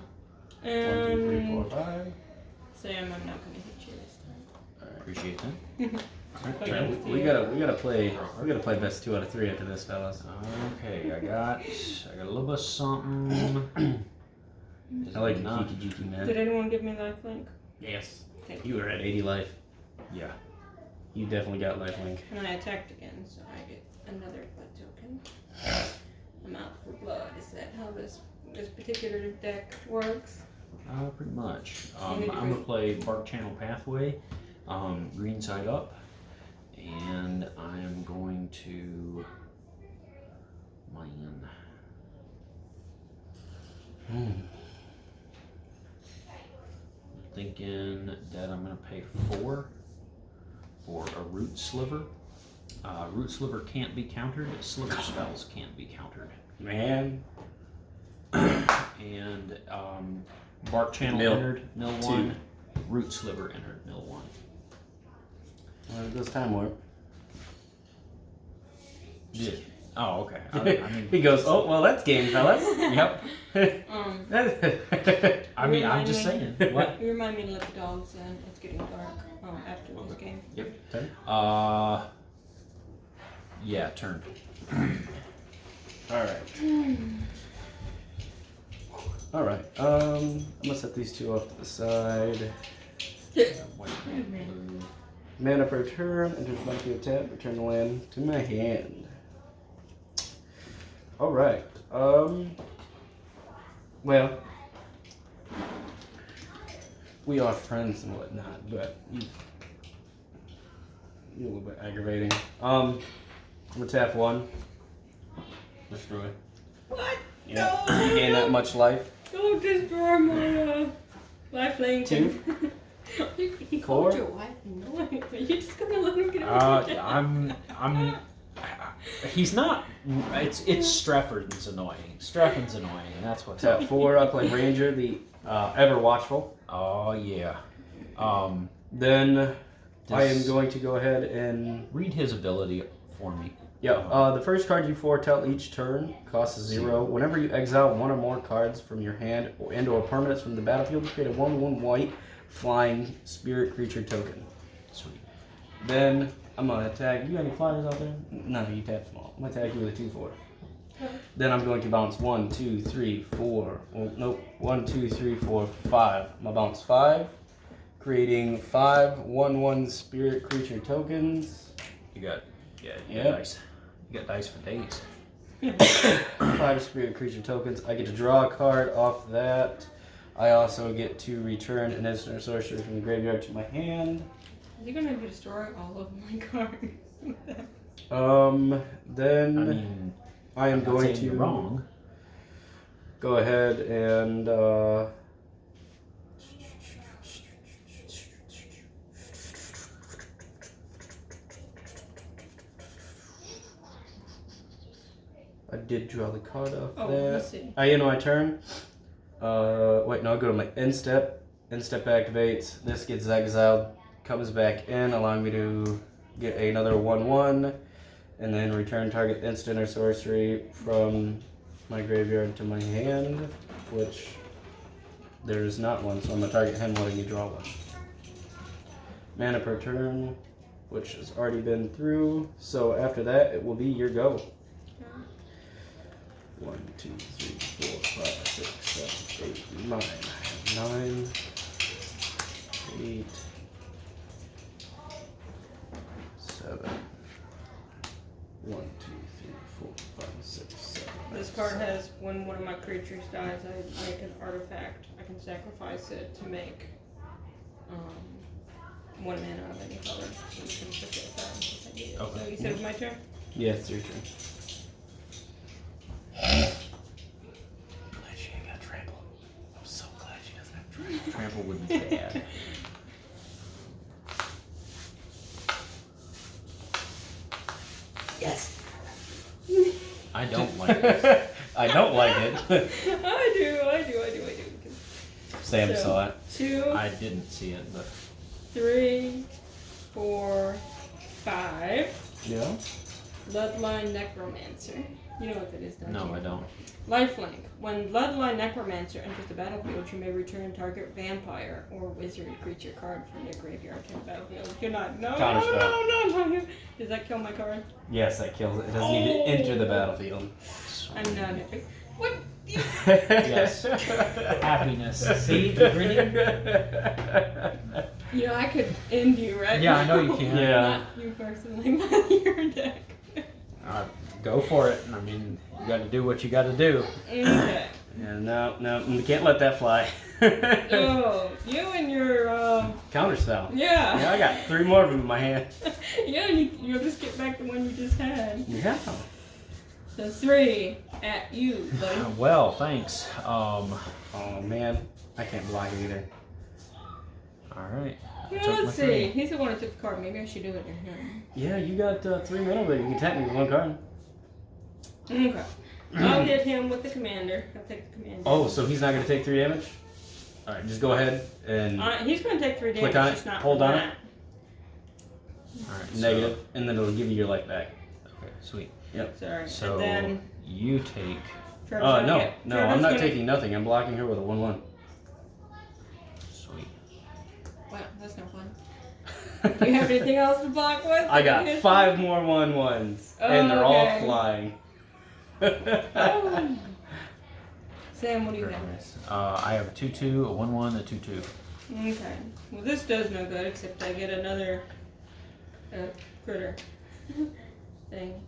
2, 3, 4, 5. Sam, I'm not gonna hit you this time. Alright. Appreciate that. Okay, we gotta play best 2 out of 3 after this, fellas. Okay, I got a little bit of something. I like the not. geeky geeky man. Did anyone give me lifelink? Yes. Thank You were at 80 life. Yeah. You definitely got lifelink. And I attacked again, so I get another blood token. I'm out for blood. Is that how this particular deck works? Pretty much. I'm gonna play Bark Channel Pathway, green side up, and I am going to mine. Thinking that I'm gonna pay 4 for a Root Sliver. Root Sliver can't be countered. Sliver spells can't be countered. Man. And Bark Channel Mill entered, mill 2. 1. Root Sliver entered, mill 1. Well, it does time warp. Did. Oh, okay. I mean, He goes, oh, well, that's game, fellas. yep. I mean, I'm just saying. What? You remind me to let the dogs in. It's getting dark. After this game. Yep. Turn. Yeah, turn. Alright. I'm gonna set these 2 off to the side. White, red, blue. Mana per turn, enter the battlefield tab, return the land to my hand. Alright. Well, we are friends and whatnot, but you're a little bit aggravating. I'm gonna tap 1. Destroy. What? Yeah. No, You gain that much life. Don't destroy my lifelink. 2. He Four. called your wife annoying. Are you just gonna let him get away? I'm. He's not. It's Strefford's annoying. Strefford's annoying. That's what's Tap up. 4. I play Ranger, the ever watchful. Oh yeah. Then I am Does- going to go ahead and Read his ability for me. yeah. The first card you foretell each turn costs 0. Whenever you exile one or more cards from your hand and/or permanents from the battlefield, create a 1/1 white flying spirit creature token. Sweet. Then I'm gonna attack. You got any flyers out there? No, you tap small. I'm gonna attack you with a 2/4. Then I'm going to bounce 1, 2, 3, 4. Well, nope. 1, 2, 3, 4, 5. I'm gonna bounce 5, creating 5 1/1 spirit creature tokens. You got Yep. dice. You got dice for days. 5 spirit creature tokens. I get to draw a card off that. I also get to return an instant or sorcery from the graveyard to my hand. Is he gonna destroy all of my cards? Then I mean, I am I'm not going saying you're to wrong. go ahead and I did draw the card off Oh, that. let's see. I end my turn. Wait, no, I go to my end step. End step activates. This gets exiled, comes back in, allowing me to get another 1/1, and then return target instant or sorcery from my graveyard to my hand, which there's not one, so I'm gonna target him letting me draw one. Mana per turn, which has already been through. So after that, it will be your go. 1, 2, 3, 4, 5, 6, 7, 8, 9. I have 9, 8, 7. 1, 2, 3, 4, 5, 6, 7. This card has when one of my creatures dies, I make an artifact. I can sacrifice it to make 1 mana of any color. So you can put this down if I need it. Okay. So you said it was my turn? Yeah, it's your turn. Glad she ain't got trample. I'm so glad she doesn't have trample. Trample would be bad. Yes. I don't like it. I don't like it. I do. Sam So- saw it. 2, I didn't see it, but 3, 4, 5. Yeah. Bloodline Necromancer. You know what that is, don't you? no, I don't. Lifelink. When Bloodline Necromancer enters the battlefield, you may return target vampire or wizard creature card from your graveyard to the battlefield. You're not. No. No. Does that kill my card? Yes, that kills it. It doesn't even enter the battlefield. I'm not happy. What? Yes. Happiness. See the grinning? You know, I could end you, right? Yeah, I know you can. Yeah. Not you personally, but your deck. Go for it. I mean, you got to do what you got to do. Okay. Yeah, no, we can't let that fly. Oh, you and your Counter spell. yeah. Yeah, I got 3 more of them in my hand. Yeah, you'll just get back the one you just had. Yeah. So 3 at you, buddy. Well, thanks. Oh man, I can't block it either. All right. Yeah, Took my let's see. 3. He's the one who took the card. Maybe I should do it in him. Yeah, you got 3 mana, but you can tap me with 1 card. Okay. I'll hit him with the commander. I'll take the commander. Oh, so he's not gonna take 3 damage? All right, just go ahead and He's going to take 3 damage. Click on it, Just not hold for on that. All right. negative, and then it'll give you your life back. Okay. Sweet. Sorry. So and then you take. Trevor's gonna No, get- no, Trevor's I'm not gonna- taking nothing. I'm blocking her with a 1/1. Sweet. Wow, that's no fun. Do you have anything else to block with? I got 5 more 1/1s, and they're all Okay. flying. Oh. Sam, what do you Very have? nice. I have a 2/2, a 1/1, a 2/2. Okay. Well, this does no good except I get another critter thing.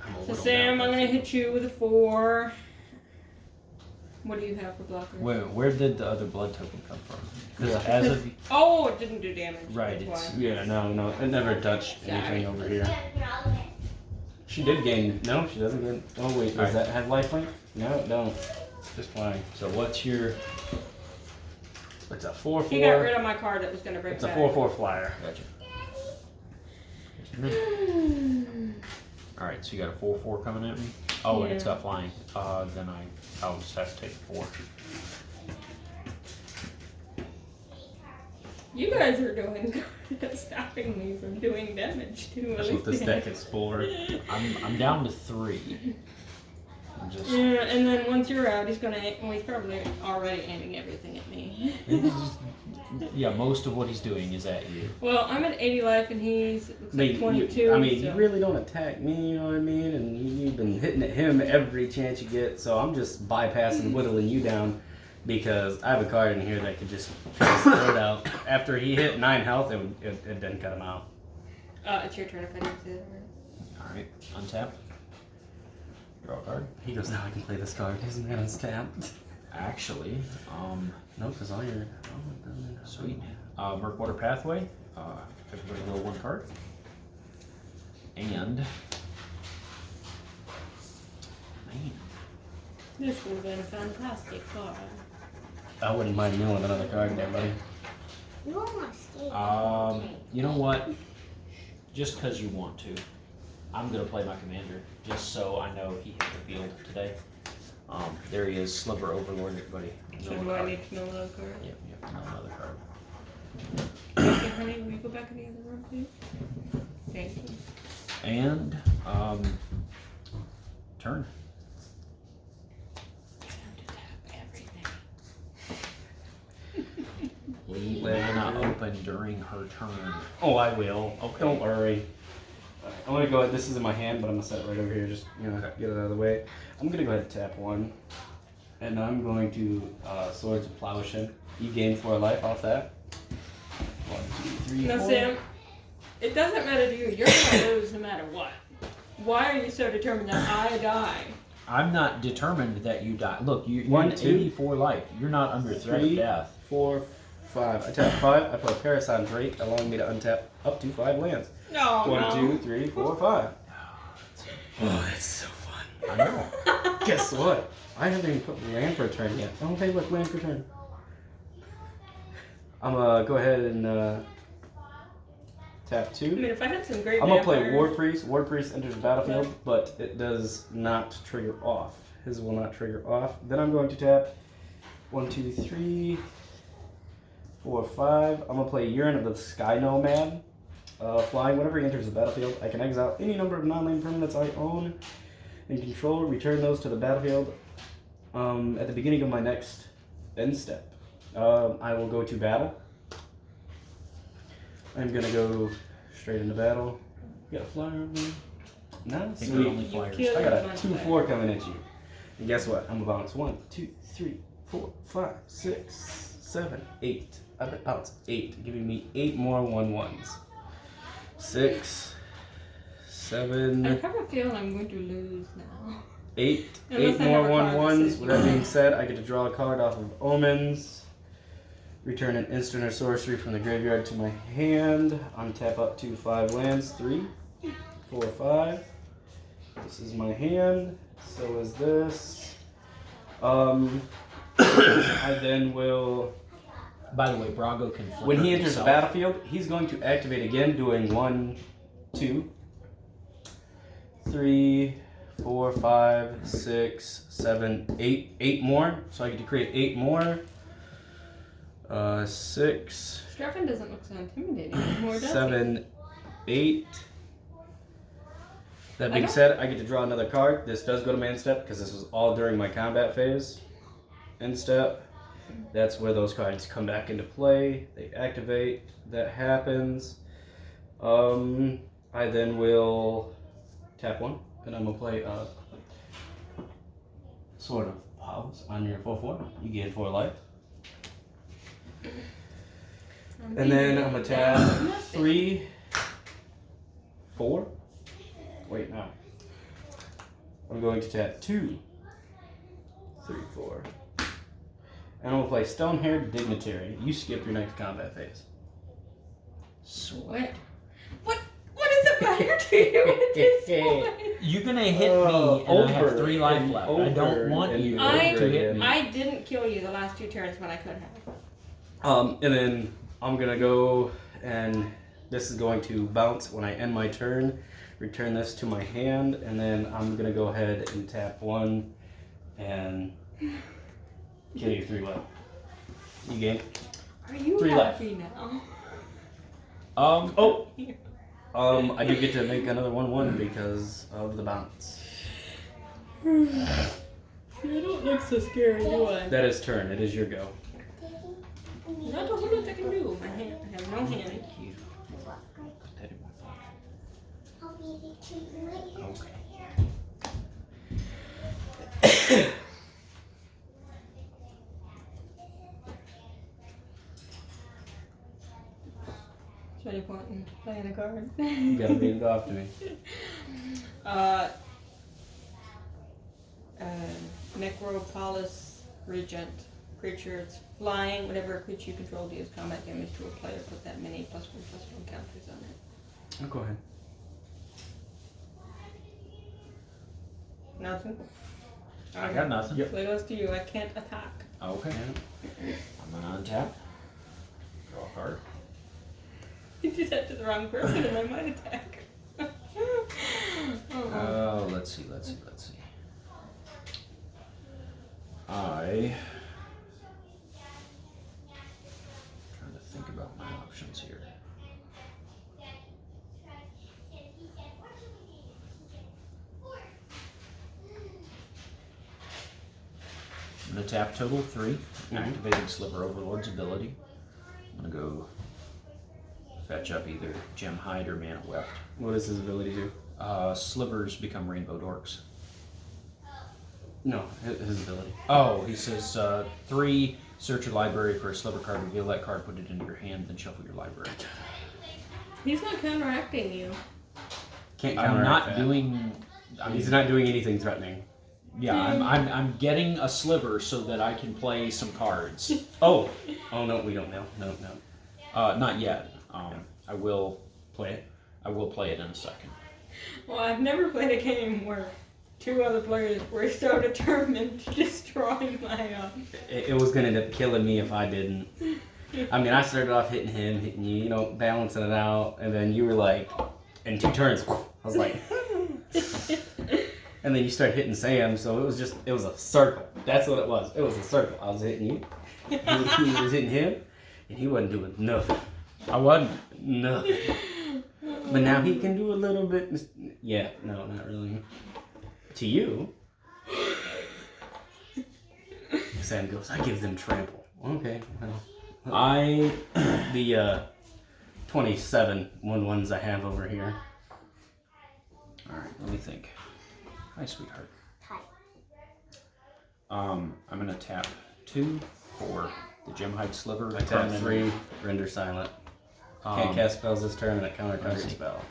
I'm a So little Sam, down I'm with gonna it. hit you with a 4. What do you have for blocker? Where did the other blood token come from? Because Yeah. as of Oh, it didn't do damage. Right, That's it's- why. Yeah, no, it never touched anything over here. She did gain. No, she doesn't gain. Oh wait, does Alright. that have lifelink? No, it don't. Just flying. so what's your It's a 4/4. He got rid of my card that was gonna break It's a back. 4/4 flyer. gotcha? All right, so you got a 4/4 coming at me. Oh, and it's Yeah. got flying. Then I'll just have to take 4. You guys are doing good at stopping me from doing damage to That's what this deck is for. I'm down to 3. I'm just. Yeah, and then once you're out, he's gonna. Well, he's probably already aiming everything at me. Yeah, most of what he's doing is at you. Well, I'm at 80 life, and he's looks like 22. You so. really don't attack me, you know what I mean? And you've been hitting at him every chance you get, so I'm just bypassing, whittling you down because I have a card in here that could just throw it out. After he hit 9 health, it didn't cut him out. It's your turn if I didn't say that right. All right, untap. Draw a card. He goes, now I can play this card. His mana's tapped. Actually, No, because all your... sweet. Murkwater Pathway. Everybody roll 1 card. And man, This would have been a fantastic card. I wouldn't mind milling another card there, buddy. You almost stayed. you know what? Just because you want to, I'm gonna play my commander just so I know he hit the field today. There he is, Sliver Overlord. Everybody. So Mill a do I card. need to mill another card? Yep, you have to mill another card. Okay, honey, will you go back in the other room, please? Thank you. And turn. Time to tap everything. Leave Lana open during her turn. Oh, I will. Okay. Don't worry. I'm gonna go ahead. This is in my hand, but I'm gonna set it right over here. Just get it out of the way. I'm gonna go ahead and tap 1, and I'm going to Swords of Plowshin. You gain 4 life off that. 1, 2, 3, Now, 4. Sam, it doesn't matter to you. You're gonna lose no matter what. Why are you so determined that I die? I'm not determined that you die. Look, you're 1, at 2, 84 life. You're not under threat of 3, death. 4, 5. I tap 5. I put a Parasite Drake, allowing me to untap up to 5 lands. No, 1, 2, 3, 4, 5. Oh, that's so fun. I know. Guess what? I haven't even put land per turn yet. Oh, hey, look, land per turn. I'm gonna go ahead and tap I 2. mean, if I had some great I'm gonna play vampires- War Priest. War Priest enters the battlefield, but it does not trigger off. His will not trigger off. Then I'm going to tap 1, 2, 3, 4, 5. I'm gonna play Urine of the Sky Nomad. Flying, whenever he enters the battlefield, I can exile any number of non-land permanents I own and control, return those to the battlefield at the beginning of my next end step. I will go to battle. I'm gonna go straight into battle. You got a flyer over there? No? I think Sweet. we're only You flyers. killed I got a my 2/4 coming at you. And guess what? I'm gonna bounce 1, 2, 3, 4, 5, 6, 7, 8. I'm gonna bounce 8, giving me 8 more 1/1s. 6, I 7, have a feeling I'm going to lose now. 8. Unless 8 I more have a card that 1/1s. says With that you being said, I get to draw a card off of Omens. Return an instant or sorcery from the graveyard to my hand. Untap up to 5 lands. 3, 4, 5. This is my hand. So is this. I then will. By the way, Brago can flip When he it enters the himself. battlefield, he's going to activate again, doing 1, 2, 3, 4, 5, 6, 7, 8. 8 more. So I get to create 8 more. 6, Straffin doesn't look so intimidating anymore, does 7, 8. That I being don't- said, I get to draw another card. This does go to man step because this was all during my combat phase. End step. That's where those cards come back into play. They activate. That happens. I then will tap 1, and I'm gonna play Sword of Pause on your 4/4. You gain 4 life. And then I'm gonna tap Nothing. 3, 4. Wait, no. I'm going to tap 2, 3, 4. And I'm gonna play Stone-Haired Dignitary. You skip your next combat phase. What? What does it matter to you at this point? You're gonna hit me, and I have 3 life left. I don't want and you I- to hit me. I didn't kill you the last 2 turns when I could have. And then I'm gonna go, and this is going to bounce when I end my turn. Return this to my hand, and then I'm gonna go ahead and tap 1 and kill you 3 left. You game? Are you 3 left. happy now? Oh! I do get to make another 1/1 because of the bounce. You don't look so scary, do I? That is turn. It is your go. Not a whole lot I can do. I have no hand. Thank you. Put that in my pocket. I'll be the treat right here. Okay. So any point in playing a card? You gotta read it off to me. Necropolis Regent. Creature, it's flying. Whatever creature you control deals combat damage to a player, put that many +1/+1 counters on it. Oh, go ahead. Nothing? I got nothing. Yep. So it goes to you. I can't attack. Okay. I'm gonna untap. Draw a card. You did that to the wrong person and I might attack. Oh, let's see. Trying to think about my options here. I'm gonna tap total 3, activating Sliver Overlord's ability. I'm gonna go fetch up either Gem Hide or Mana Weft. What does his ability do? Slivers become rainbow dorks. No, his ability. Oh, he says 3, search your library for a sliver card, reveal that card, put it into your hand, then shuffle your library. He's not counteracting you. Can't I'm counteract not that. doing. He's not doing anything threatening. Yeah, I'm getting a sliver so that I can play some cards. Oh no, we don't know. No. Not yet. I will Play it. I will play it in a second. Well, I've never played a game where 2 other players were so determined to destroy my. It was gonna end up killing me if I didn't. I mean, I started off hitting him, hitting you, balancing it out, and then you were like, in 2 turns, I was like, and then you started hitting Sam, so it was a circle. That's what it was. It was a circle. I was hitting you, he was hitting him, and he wasn't doing nothing. I wasn't. Nothing. But now he can do a little bit. Yeah, no, not really. To you, Sam goes, I give them trample. Okay, well. The 27 1/1s I have over here. Alright, let me think. Hi, sweetheart. Hi. I'm gonna tap 2 for the Gem Hide Sliver. I tap 3, render silent. Can't cast spells this turn and it counter target spell.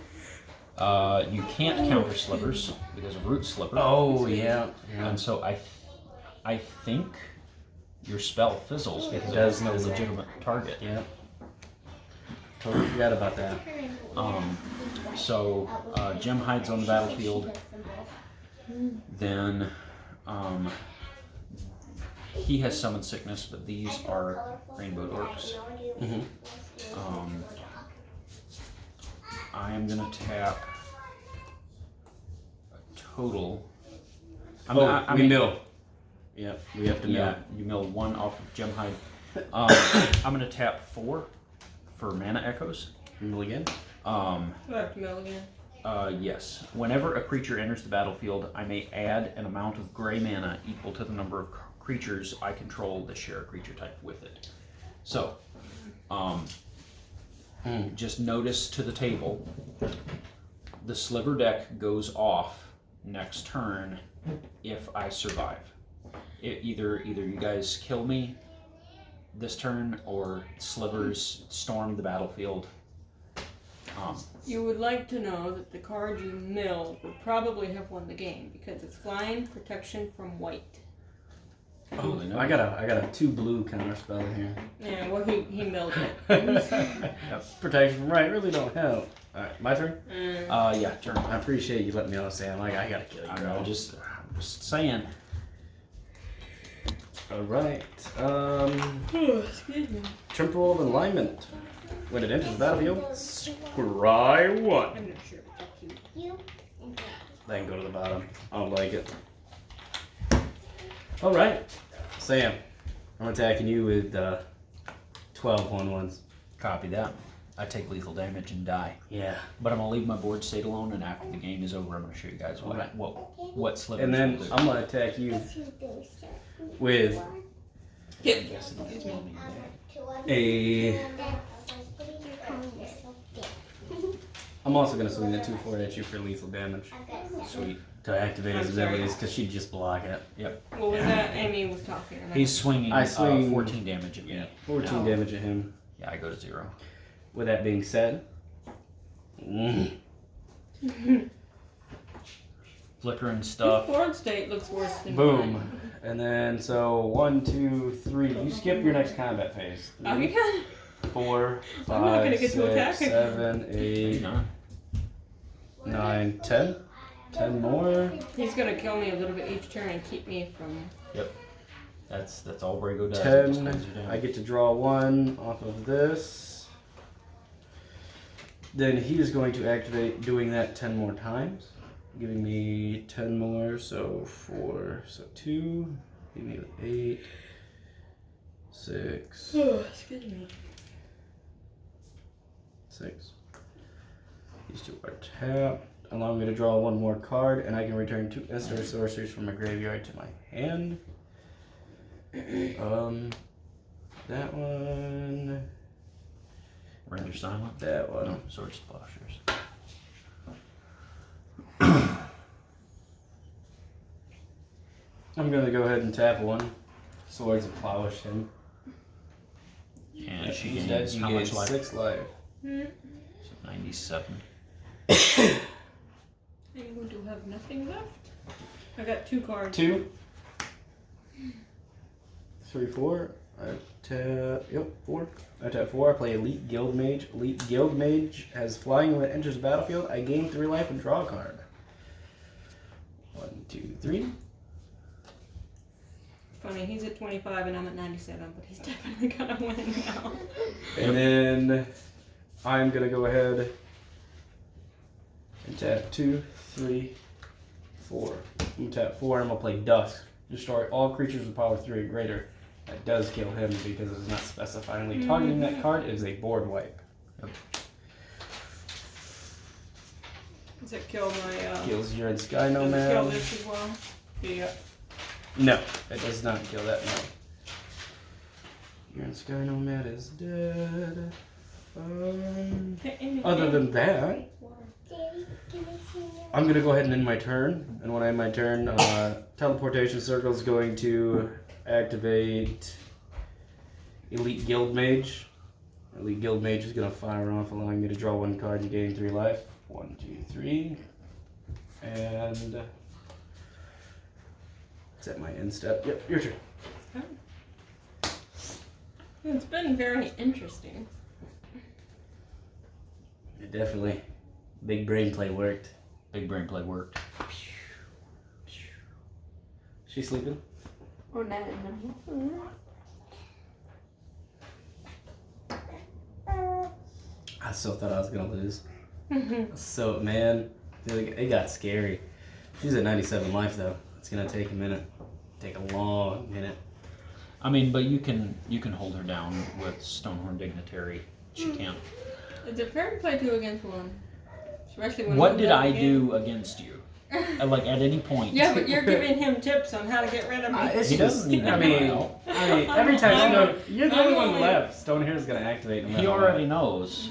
You can't counter slivers because of Root Sliver. Oh, yeah. And so I think your spell fizzles because it does has no fizzle. legitimate target. Yeah. Totally forgot about that. So Gem hides on the battlefield. Then he has Summon Sickness, but these are Rainbow Dorks. Mm-hmm. I am gonna tap a total. We mill. Yep, we have to mill. Yeah, you mill 1 off of Gem Hide. I'm gonna tap 4 for Mana Echoes. Mill again? Do I have to mill again? Yes. Whenever a creature enters the battlefield, I may add an amount of gray mana equal to the number of creatures I control that share a creature type with it. So, just notice to the table, the Sliver deck goes off next turn if I survive. Either you guys kill me this turn, or Slivers storm the battlefield. You would like to know that the card you milled would probably have won the game because it's flying protection from white. Oh, I got a 2 blue counter spell in here. Yeah, well, he milled it. Protection from right really don't help. Alright, my turn? Yeah, turn. I appreciate you letting me know, Sam. I gotta kill you, I bro. know, just saying. Alright. Excuse me. Temporal of Alignment. When it enters the battlefield, scry 1. I'm not sure if it's cute. You and They can go to the bottom. I don't like it. Alright. Sam, I'm attacking you with 12 1/1s. Copy that. I take lethal damage and die. Yeah. But I'm gonna leave my board state alone, and after the game is over, I'm gonna show you guys what Slivers And then will do. I'm gonna attack you Yes, you do, sir. with Yeah. Excuse me. a. What are you calling yourself? I'm also gonna swing the 2/4 at you for lethal damage Sweet. to activate his I'm sorry. abilities because she'd just block it. What was that? Amy was talking. And He's swinging I swing- 14 damage at me. 14 damage at him. Yeah, I go to 0. With that being said, Flickering His stuff. board state looks worse than boom. mine. And then so 1, 2, 3. You skip your next combat phase. Oh, you can. 4, I'm not gonna 5, get to 6, attack. 7, 8, 9, 10. 10 more. He's gonna kill me a little bit each turn and keep me from. That's all Brago does. It just 10. slows you down. I get to draw 1 off of this. Then he is going to activate doing that 10 more times, giving me 10 more. So 4, so 2. Give me 8, 6, Oh, excuse me. 6. These two are tapped. Allow me to draw 1 more card, and I can return 2 instant sorceries from my graveyard to my hand. That one, Render silent. that one. No, sword splashers. I'm gonna go ahead and tap 1. Swords of Plowish him. And she He's gains dead. how You much gain life? 6 life. So 97. I'm going to have nothing left. I got 2 cards. 2, 3, 4. I tap. Yep, 4. I tap 4. I play Elite Guild Mage. Elite Guild Mage has flying when it enters the battlefield. I gain 3 life and draw a card. 1, 2, 3. Funny, he's at 25 and I'm at 97, but he's definitely gonna win now. And then I'm gonna go ahead and tap 2, 3, 4. I'm gonna tap 4 and I'm gonna play Dusk. Destroy all creatures with power 3 or greater. That does kill him because it's not specifyingly targeting that card. It is a board wipe. Does it kill my, Kills your Sky does it kill Nomad. this as well? Yeah. No, it does not kill that, no. Your Sky Nomad is dead. Other than that, Daddy, can I see you? I'm gonna go ahead and end my turn, and when I end my turn, Teleportation Circle is going to activate Elite Guild Mage. Elite Guild Mage is gonna fire off, allowing me to draw 1 card and gain 3 life. 1, 2, 3, and set my end step. Yep, your turn. It's been very interesting. It definitely, big brain play worked. Big brain play worked. She sleeping? Or not. I still thought I was gonna lose. So man, it got scary. She's at 97 life though. It's gonna take a minute. Take a long minute. I mean, but you can hold her down with Stonehorn Dignitary. She can't. Is it fair to play 2 against 1? Especially when What I'm did done I the game? do against you? Like at any point? Yeah, but you're giving him tips on how to get rid of me. It's He just, doesn't need I that mean, help. every time you're the I'm only one only- left. Stonehair's gonna activate. No matter He what. already knows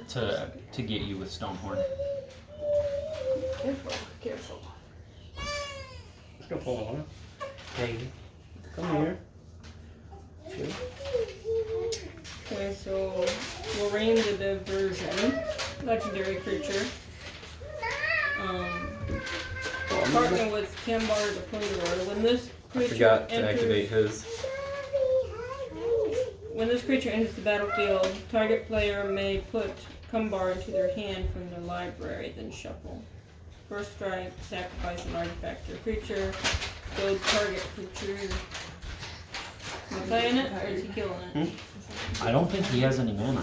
to get you with Stonehorn. Careful, careful. Go pull one. Hey, come here. Good. So we'll reign the diversion. Legendary creature. Partner with Kambar the Plunderer. When this I creature forgot to enters, activate his. when this creature enters the battlefield, target player may put Kambar into their hand from their library, then shuffle. First strike, sacrifice an artifact or creature. Build target creature. Am I playing it or is he killing it? I don't think he has any mana.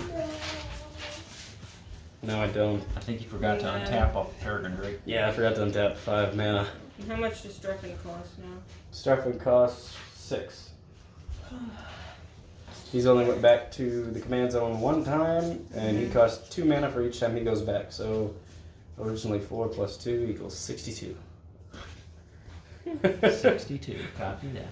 No, I don't. I think he forgot to untap off the Peregrine Drake. Yeah, I forgot to untap 5 mana. And how much does Struffin cost now? Starfin costs 6. He's only went back to the command zone 1 time, and he costs 2 mana for each time he goes back. So originally 4 plus 2 equals 62. 62. Copy that.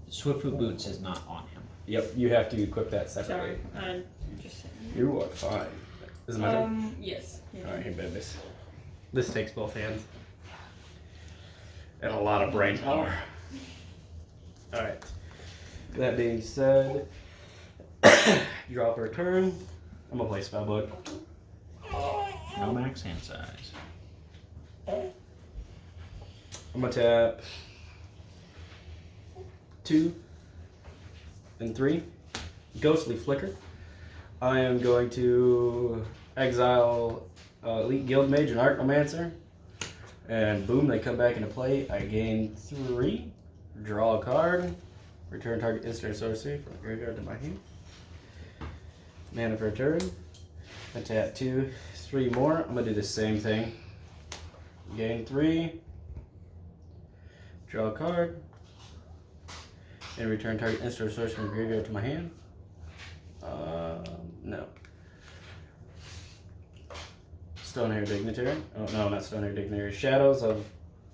Swiftfoot Boots is not on him. Yep, you have to equip that separately. Sorry, I'm just saying. You are fine. Is it my turn? Yes. Alright, here, babies. This takes both hands. And a lot of brain power. Alright. That being said, draw for a turn. I'm gonna play Spellbook. No max hand size. I'm gonna tap 2 and 3. Ghostly Flicker. I am going to exile Elite Guild Mage and Archnomancer. And boom, they come back into play. I gain 3. Draw a card. Return target instant or sorcery from the graveyard to my hand. Mana for a turn. I tap 2, 3 more. I'm gonna do the same thing. Gain 3. Draw a card. And return target instant or sorcery from the graveyard to my hand. No. Stonehair Dignitary. Oh no, not Stonehair Dignitary. Shadows of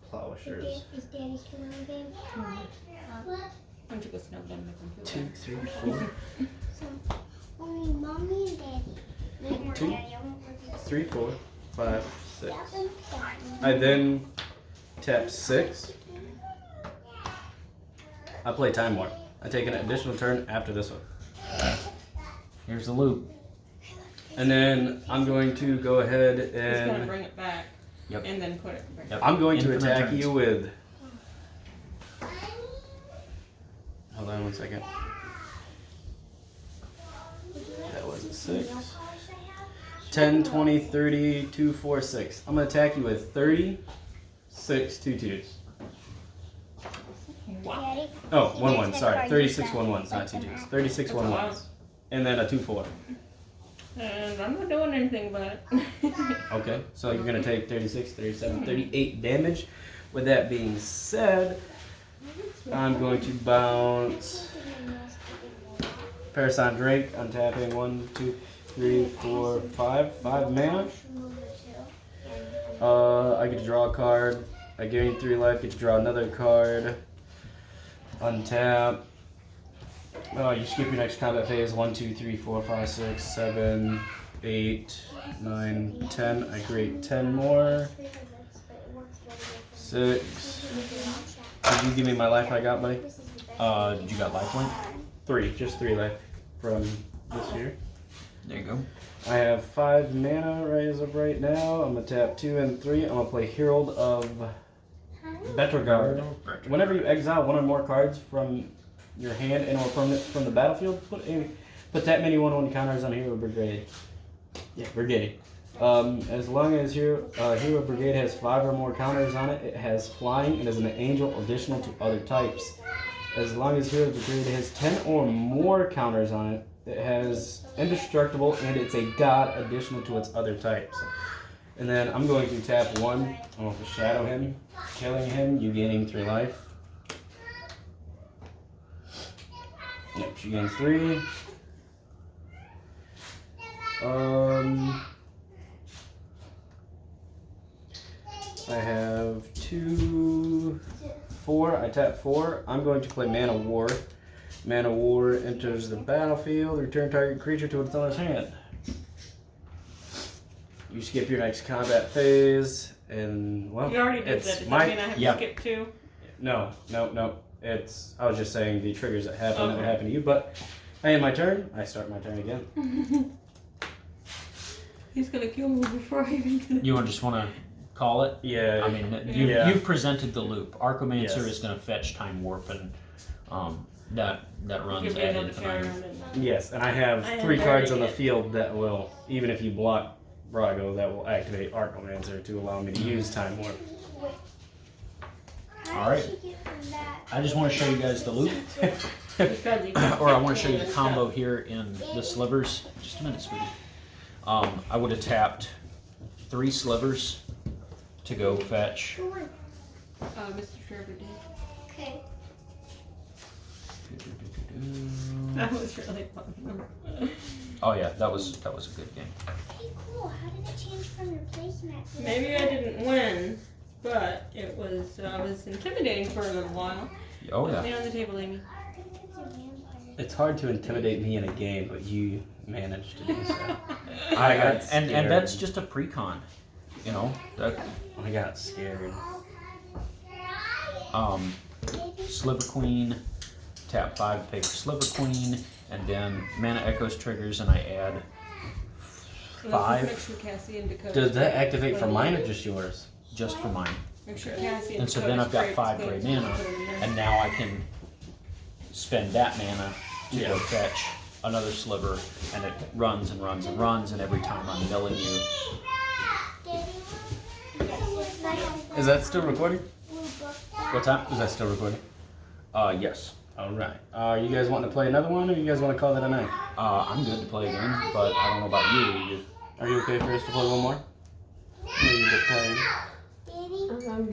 Plowishers. Is Daddy still on the game? Why don't you go snuggle down the computer? 2, 3, 4. So, only Mommy and Daddy. Me and 2, Daddy, I won't work 3, 4, 5, 6. it. I then tap 6. I play Time Warp. I take an additional turn after this one. Here's the loop. And then I'm going to go ahead He's gonna and bring it back. Yep. And then put it back. Yep. I'm going to Infinite attack turns. you with. Hold on 1 second. That was a 6. 10, 20, 30, 2, 4, 6. I'm going to attack you with 30, 6, 2 2s. Daddy? Oh, 1 1, sorry. 36 1 1s, not 2 2s. 36 That's 1 a lot. 1s. And then a 2 4. And I'm not doing anything about it. Okay, so you're going to take 36, 37, 38 damage. With that being said, I'm going to bounce Parasite Drake, untapping 1, 2, 3, 4, 5. 5 mana. I get to draw a card. I gain 3 life, get to draw another card. Untap. You skip your next combat phase. 1, 2, 3, 4, 5, 6, 7, 8, 9, 10. I create 10 more. 6. Did you give me my life I got, buddy? Did you got lifelink? 3, just 3 life from this year. There you go. I have 5 mana as of right now. I'm gonna tap 2 and 3. I'm gonna play Herald of Betrogard. Whenever you exile 1 or more cards from your hand and or permanents from the battlefield, put that many 1/1 counters on Hero Brigade. Yeah, Brigade. As long as Hero Brigade has 5 or more counters on it, it has flying and is an angel additional to other types. As long as Hero Brigade has 10 or more counters on it, it has indestructible and it's a god additional to its other types. And then I'm going to tap 1. I'm going to shadow him, killing him, you gaining 3 life. Yep, she gains 3. I have 2, 4. I tap 4. I'm going to play Mana War. Mana War enters the battlefield. Return target creature to its owner's hand. You skip your next combat phase, and well, You already did it's that. Does my that mean I have yeah. to skip 2? No. It's. I was just saying the triggers that happen that would Okay. happen to you. But hey, my turn. I start my turn again. He's gonna kill me before I even get You just want to call it? Yeah. I mean, Yeah. you've presented the loop. Archomancer Yes. is going to fetch Time Warp, and that runs give me ad another infinitum. turn. And Yes, and I have I 3 have cards on the already- field that will, even if you block Brago, that will activate Archomancer to allow me to use Time Warp. How All right. did she get from that? I just want to show you guys the loop, because he can't or I want to show you the get combo here in the slivers. Just a minute, sweetie. I would have tapped 3 slivers to go fetch. Go on. Mr. Trevor did. Okay. That was really fun. Oh yeah, that was a good game. Hey, cool. How did it change from your placemat? Maybe I didn't win, but it was intimidating for a little while. Oh Put yeah. me on the table, Amy. It's hard to intimidate me in a game, but you managed to do so. I got and scared. that's just a pre-con, you know. That I got scared. Sliver Queen, tap 5, pay for Sliver Queen, and then Mana Echoes triggers, and I add Let's 5 Make sure Cassie and Dakota. Does that activate for mine or just yours? just for mine. Make sure Cassie And so then I've got 5 gray gray mana, and now I can spend that mana to go Yeah. fetch another sliver, and it runs and runs and runs, and every time I'm milling you. Is that still recording? What's that? Is that still recording? Yes. Alright. You guys want to play another one, or you guys want to call that a night? I'm good to play again, but I don't know about you. Are you okay for us to play one more? Or you good playing? Daddy? I'm